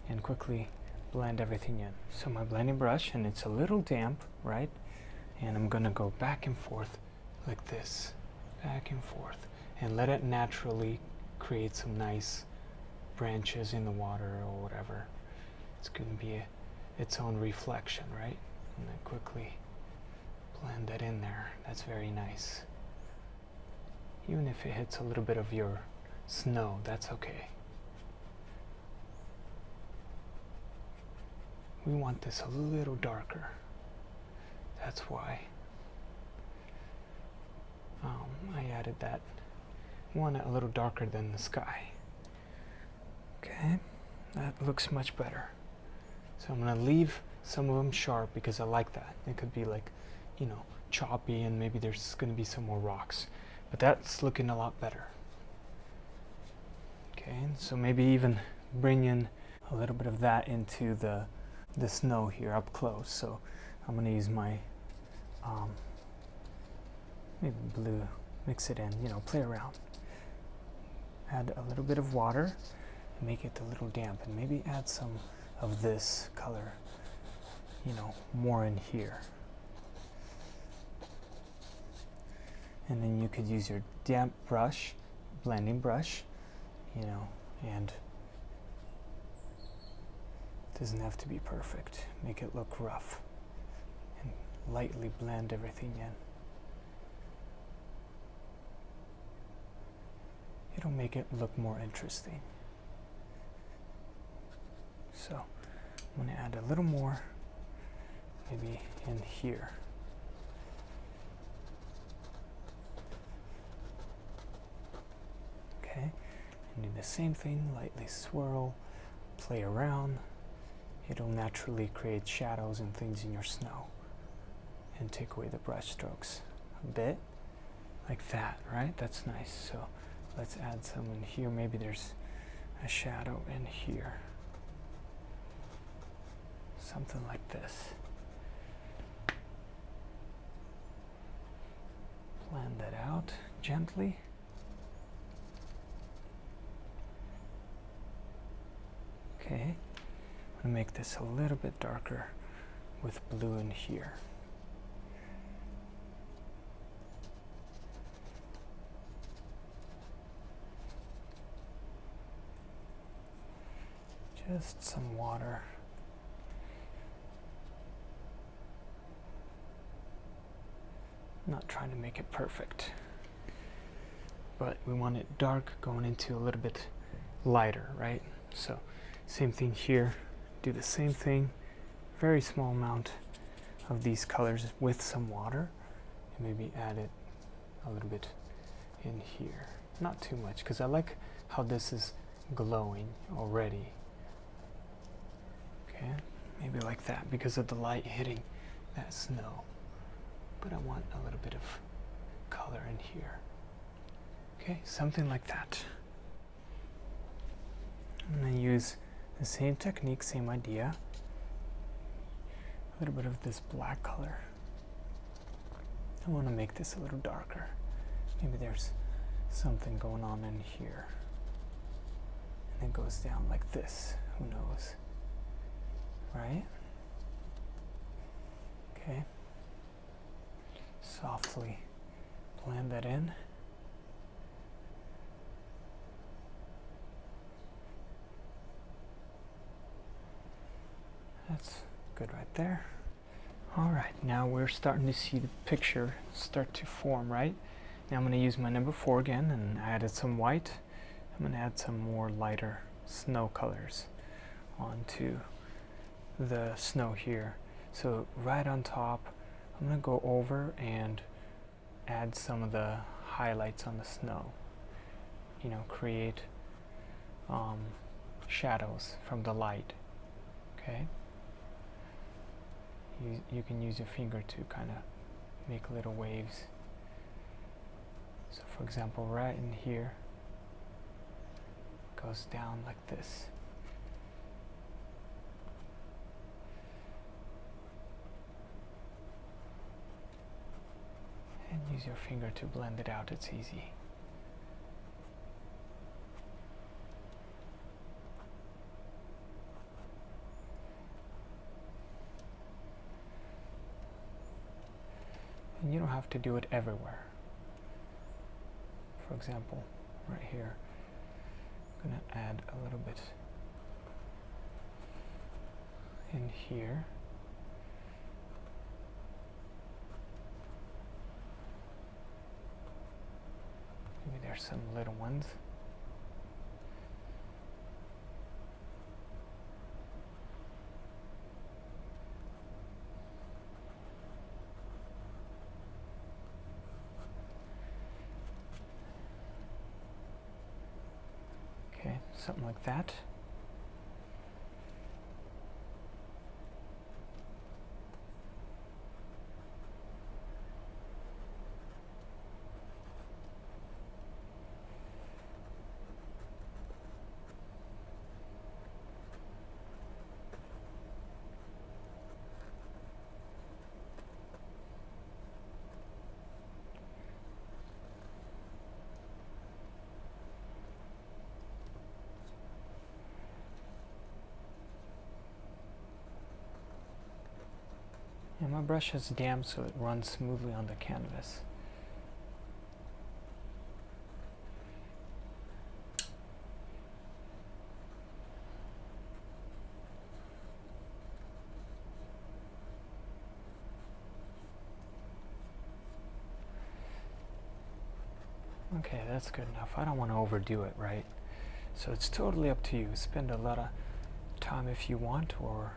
Speaker 1: and quickly blend everything in. So my blending brush, and it's a little damp, right? And I'm going to go back and forth like this, back and forth, and let it naturally create some nice branches in the water or whatever. It's going to be its own reflection, right? And then quickly blend that in there. That's very nice. Even if it hits a little bit of your snow, that's okay. We want this a little darker. That's why I added that. I want it a little darker than the sky. Okay, that looks much better. So I'm going to leave some of them sharp because I like that. It could be like, you know, choppy, and maybe there's going to be some more rocks. But that's looking a lot better. Okay, so maybe even bring in a little bit of that into the snow here up close. So I'm going to use my maybe blue, mix it in, you know, play around. Add a little bit of water and make it a little damp, and maybe add some of this color, you know, more in here. And then you could use your damp brush, blending brush, you know, and it doesn't have to be perfect. Make it look rough and lightly blend everything in. It'll make it look more interesting. So I'm going to add a little more, maybe in here. Okay, and do the same thing, lightly swirl, play around. It'll naturally create shadows and things in your snow and take away the brush strokes a bit, like that, right? That's nice. So let's add some in here. Maybe there's a shadow in here. Something like this. Blend that out gently. Okay, I'm going to make this a little bit darker with blue in here. Just some water. I'm not trying to make it perfect, but we want it dark going into a little bit lighter, right? So same thing here, do the same thing, very small amount of these colors with some water, and maybe add it a little bit in here. Not too much, because I like how this is glowing already. Okay, maybe like that because of the light hitting that snow. But I want a little bit of color in here. Okay, something like that. I'm going to use the same technique, same idea. A little bit of this black color. I want to make this a little darker. Maybe there's something going on in here. And it goes down like this. Who knows? Right? Okay. Softly blend that in. That's good right there. All right, now we're starting to see the picture start to form, right? Now I'm going to use my number 4 again, and I added some white. I'm going to add some more lighter snow colors onto the snow here. So right on top, I'm going to go over and add some of the highlights on the snow. you know, create shadows from the light. Okay, you can use your finger to kind of make little waves. So for example, right in here, goes down like this. And use your finger to blend it out, it's easy. And you don't have to do it everywhere. For example, right here, I'm going to add a little bit in here. Maybe there's some little ones. Okay, something like that. And my brush is damp, so it runs smoothly on the canvas. Okay, that's good enough. I don't want to overdo it, right? So it's totally up to you. Spend a lot of time if you want, or,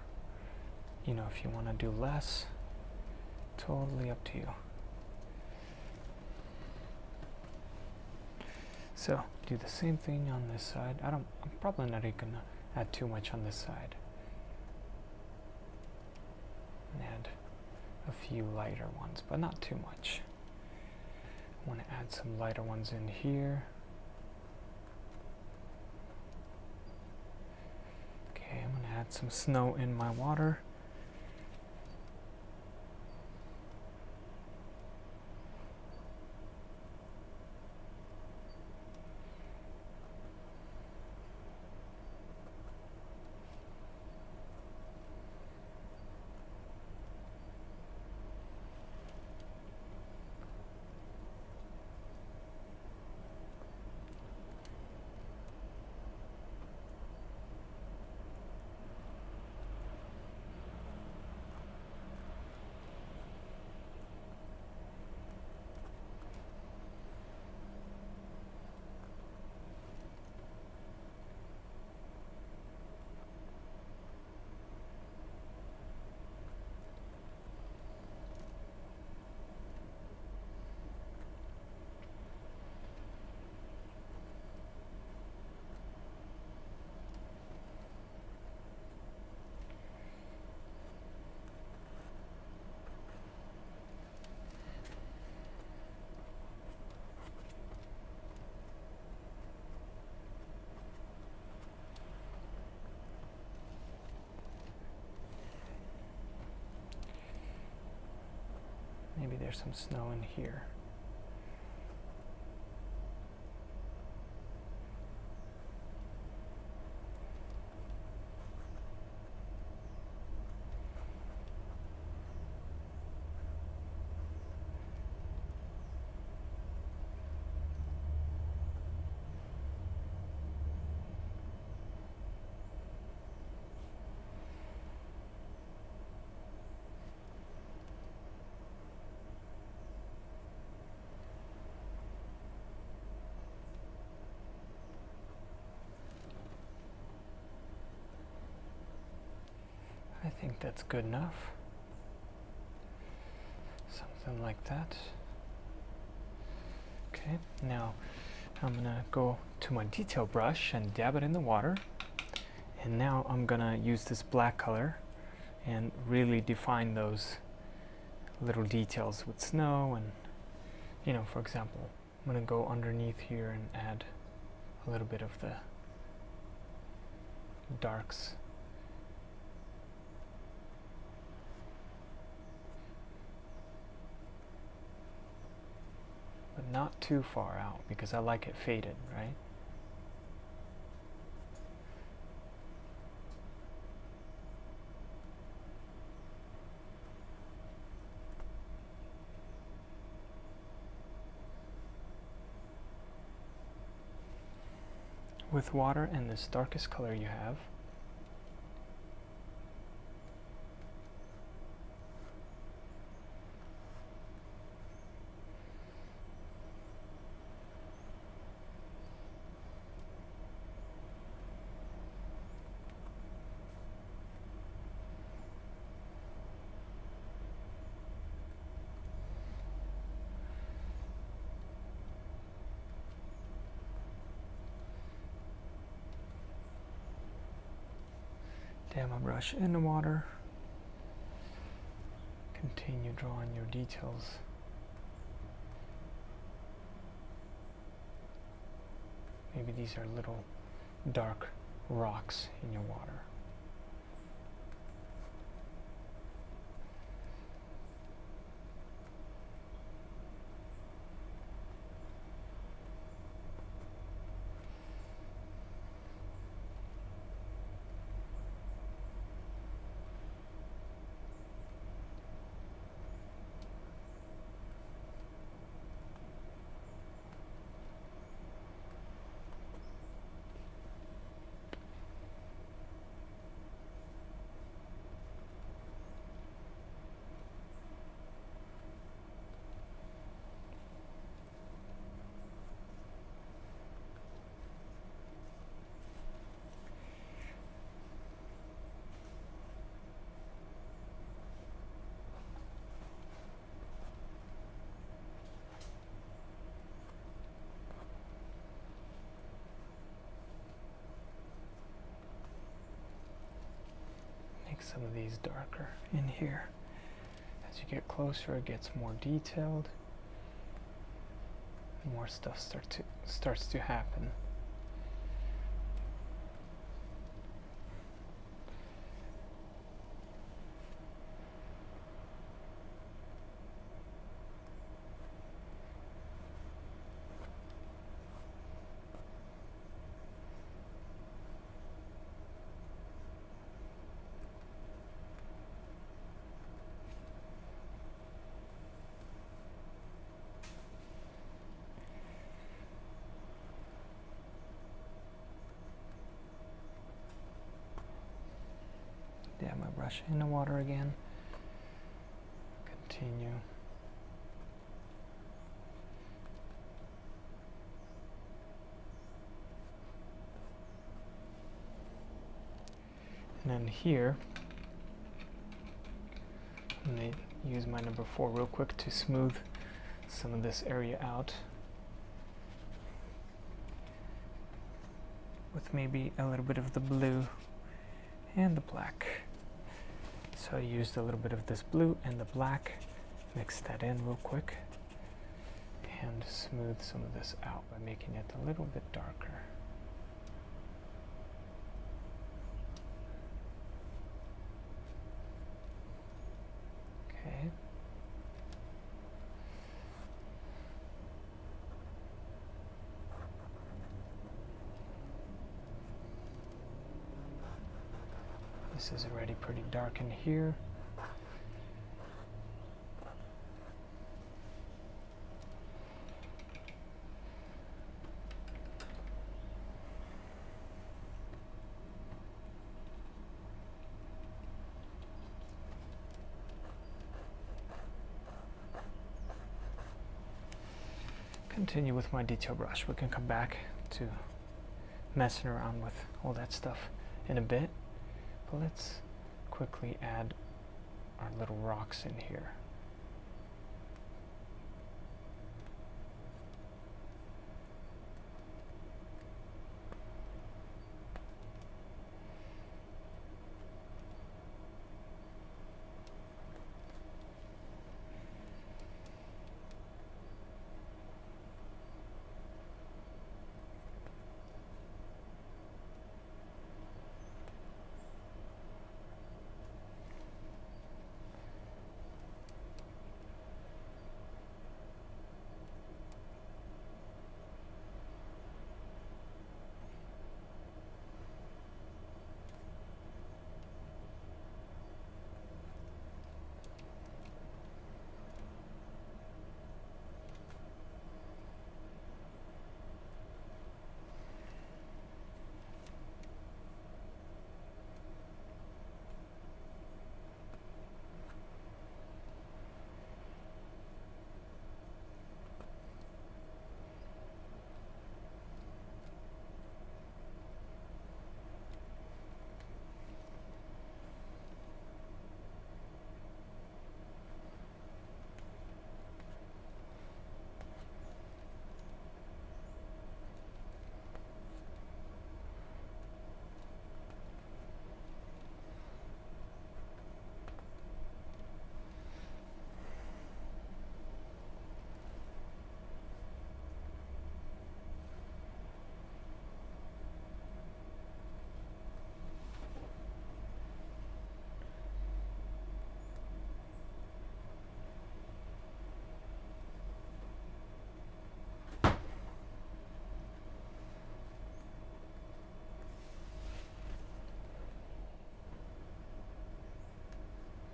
Speaker 1: you know, if you want to do less. Totally up to you. So do the same thing on this side. I'm probably not even gonna add too much on this side. And add a few lighter ones, but not too much. I want to add some lighter ones in here. Okay, I'm gonna add some snow in my water. Maybe there's some snow in here. I think that's good enough. Something like that. Okay, now I'm gonna go to my detail brush and dab it in the water. And now I'm gonna use this black color and really define those little details with snow. And, you know, for example, I'm gonna go underneath here and add a little bit of the darks. But not too far out, because I like it faded, right? With water and this darkest color you have, dab my brush in the water, continue drawing your details. Maybe these are little dark rocks in your water. Some of these darker in here. As you get closer, it gets more detailed. More stuff starts to happen. Dab my brush in the water again. Continue. And then here, I'm going to use my number 4 real quick to smooth some of this area out with maybe a little bit of the blue and the black. So I used a little bit of this blue and the black, mix that in real quick, and smooth some of this out by making it a little bit darker. Okay. This is already pretty dark in here. Continue with my detail brush. We can come back to messing around with all that stuff in a bit. But let's quickly add our little rocks in here.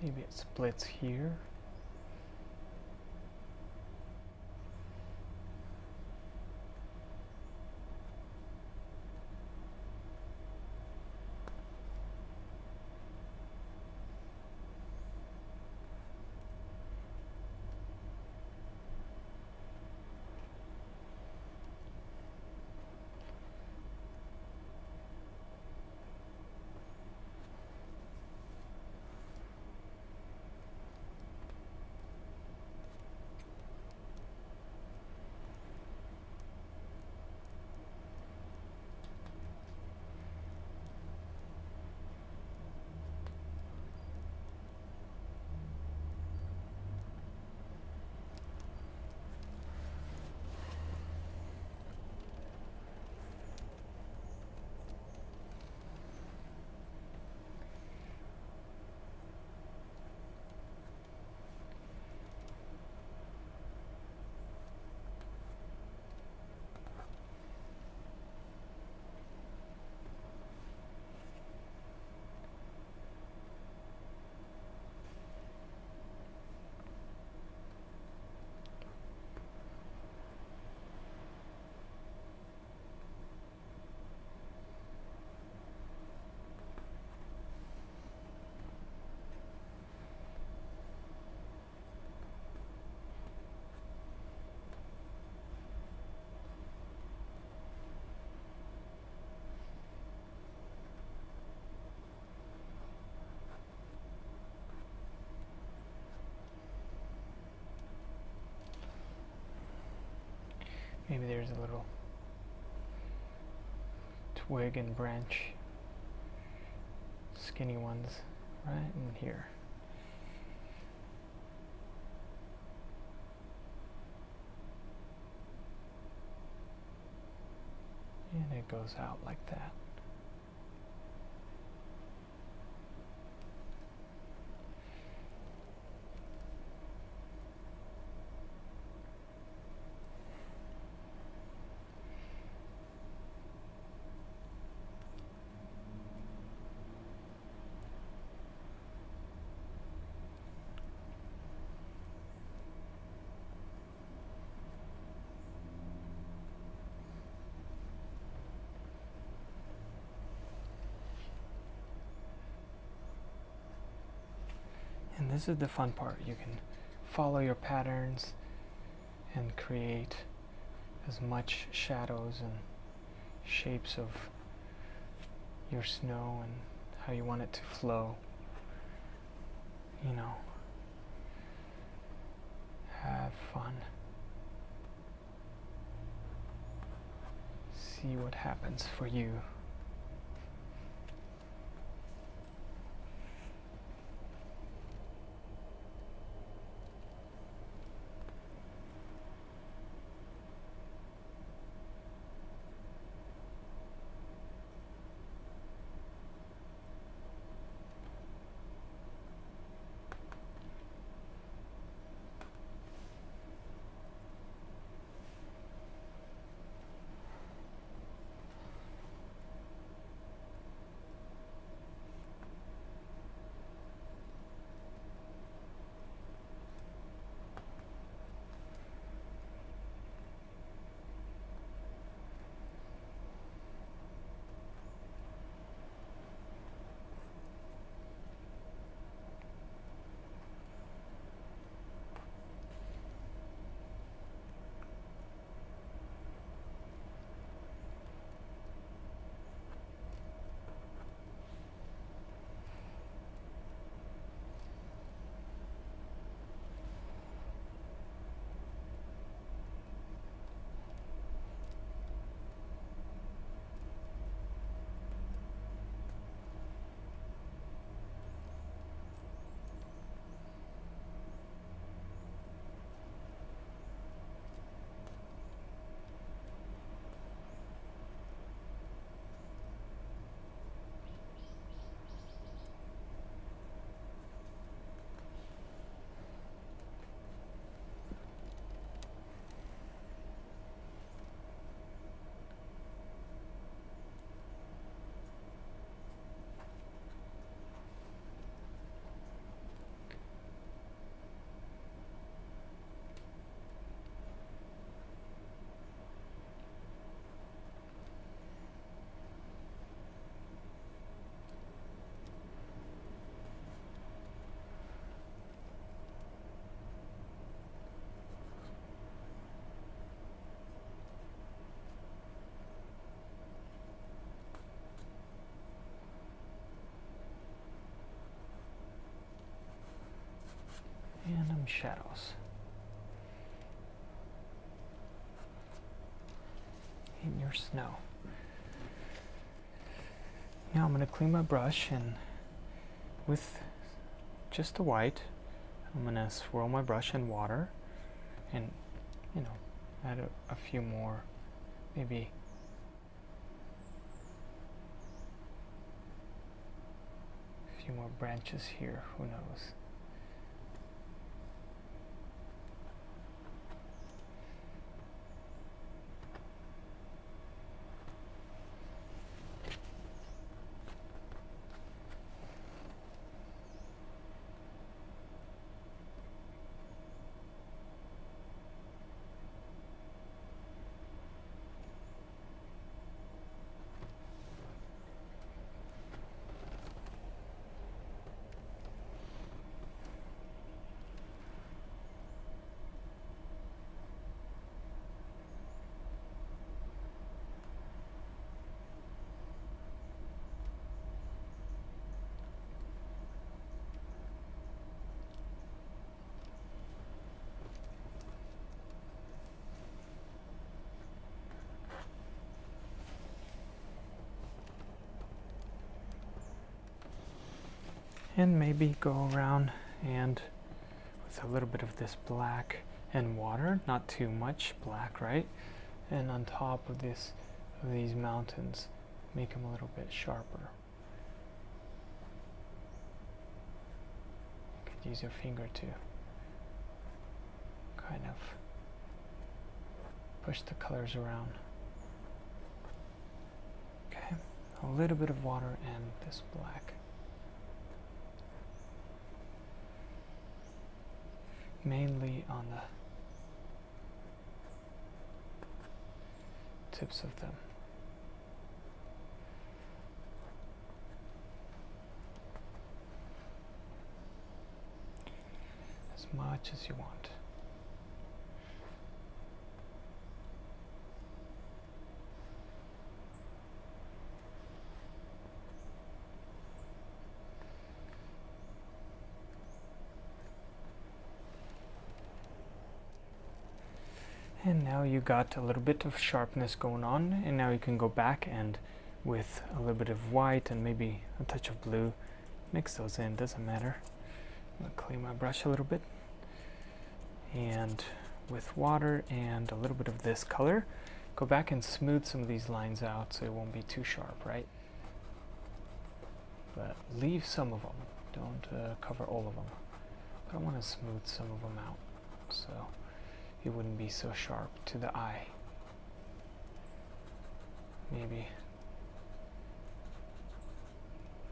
Speaker 1: Maybe it splits here. Maybe there's a little twig and branch, skinny ones, right in here. And it goes out like that. And this is the fun part. You can follow your patterns and create as much shadows and shapes of your snow and how you want it to flow. You know, have fun. See what happens for you. and shadows. In your snow. Now I'm going to clean my brush, and with just the white, I'm going to swirl my brush in water and, add a few more, maybe a few more branches here, who knows. And maybe go around and with a little bit of this black and water, not too much black, right? And on top of these mountains, make them a little bit sharper. You could use your finger to kind of push the colors around. Okay, a little bit of water and this black. Mainly on the tips of them. As much as you want. And now you got a little bit of sharpness going on, and now you can go back and with a little bit of white and maybe a touch of blue, mix those in, doesn't matter. I'm gonna clean my brush a little bit. And with water and a little bit of this color, go back and smooth some of these lines out so it won't be too sharp, right? But leave some of them, don't cover all of them. But I want to smooth some of them out, so it wouldn't be so sharp to the eye. Maybe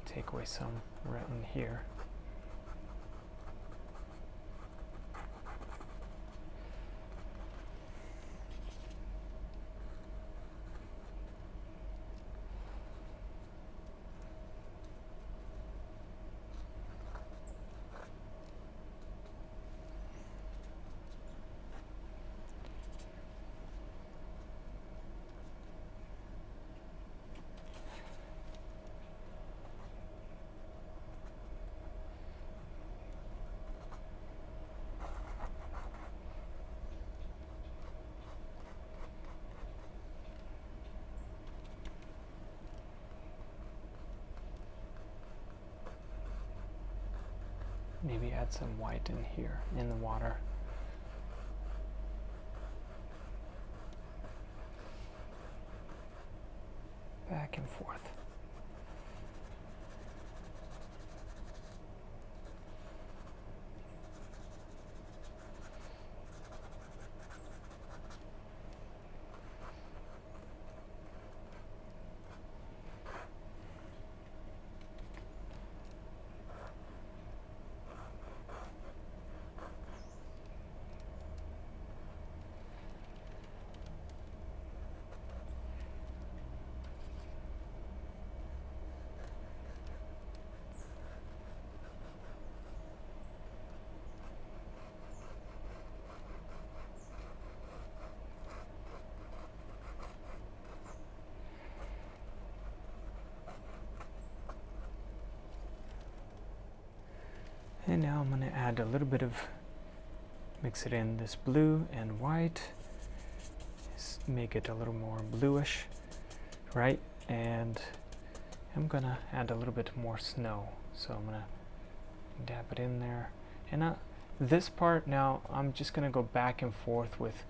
Speaker 1: take away some right in here. Maybe add some white in here, in the water. Back and forth. And now I'm going to add a little bit of mix it in this blue and white, make it a little more bluish, right? And I'm gonna add a little bit more snow, so I'm gonna dab it in there. And this part now, I'm just gonna go back and forth with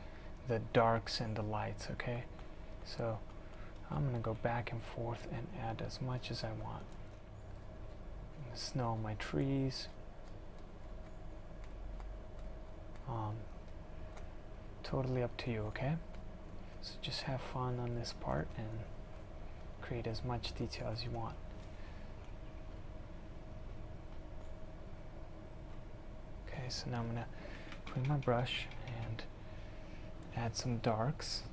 Speaker 1: the darks and the lights, okay? So I'm gonna go back and forth and add as much as I want. The snow on my trees. Totally up to you, okay? So just have fun on this part and create as much detail as you want. Okay, so now I'm gonna bring my brush and add some darks.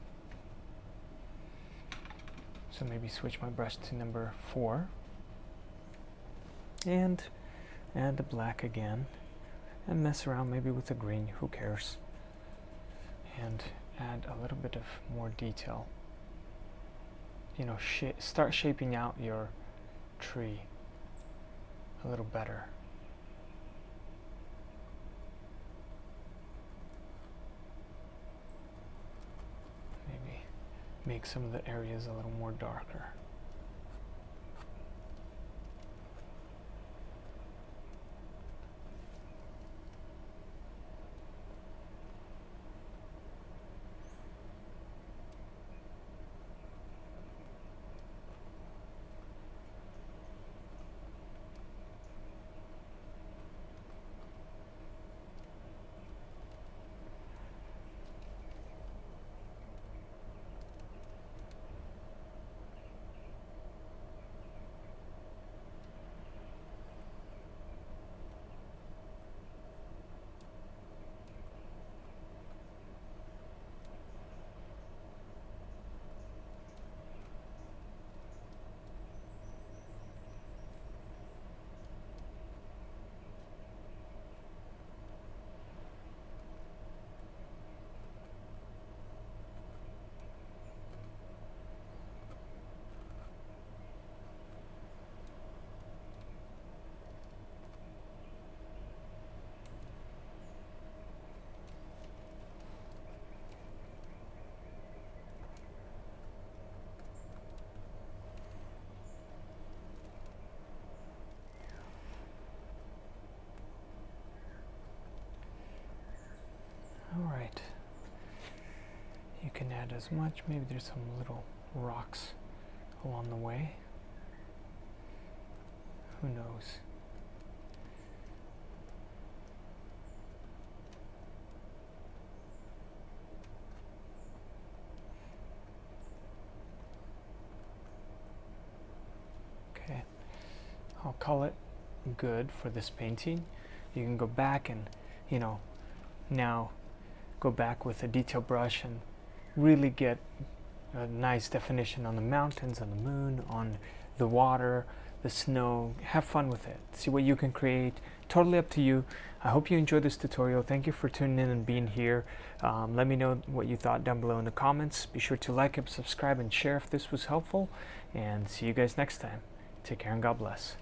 Speaker 1: So maybe switch my brush to number 4 and add the black again and mess around maybe with the green, who cares, and add a little bit of more detail. You know, start shaping out your tree a little better. Maybe make some of the areas a little more darker. Alright, you can add as much, maybe there's some little rocks along the way, who knows. Okay, I'll call it good for this painting. You can go back and, you know, now go back with a detail brush and really get a nice definition on the mountains, on the moon, on the water, the snow. Have fun with it. See what you can create. Totally up to you. I hope you enjoyed this tutorial. Thank you for tuning in and being here. Let me know what you thought down below in the comments. Be sure to like and subscribe and share if this was helpful. And see you guys next time. Take care and God bless.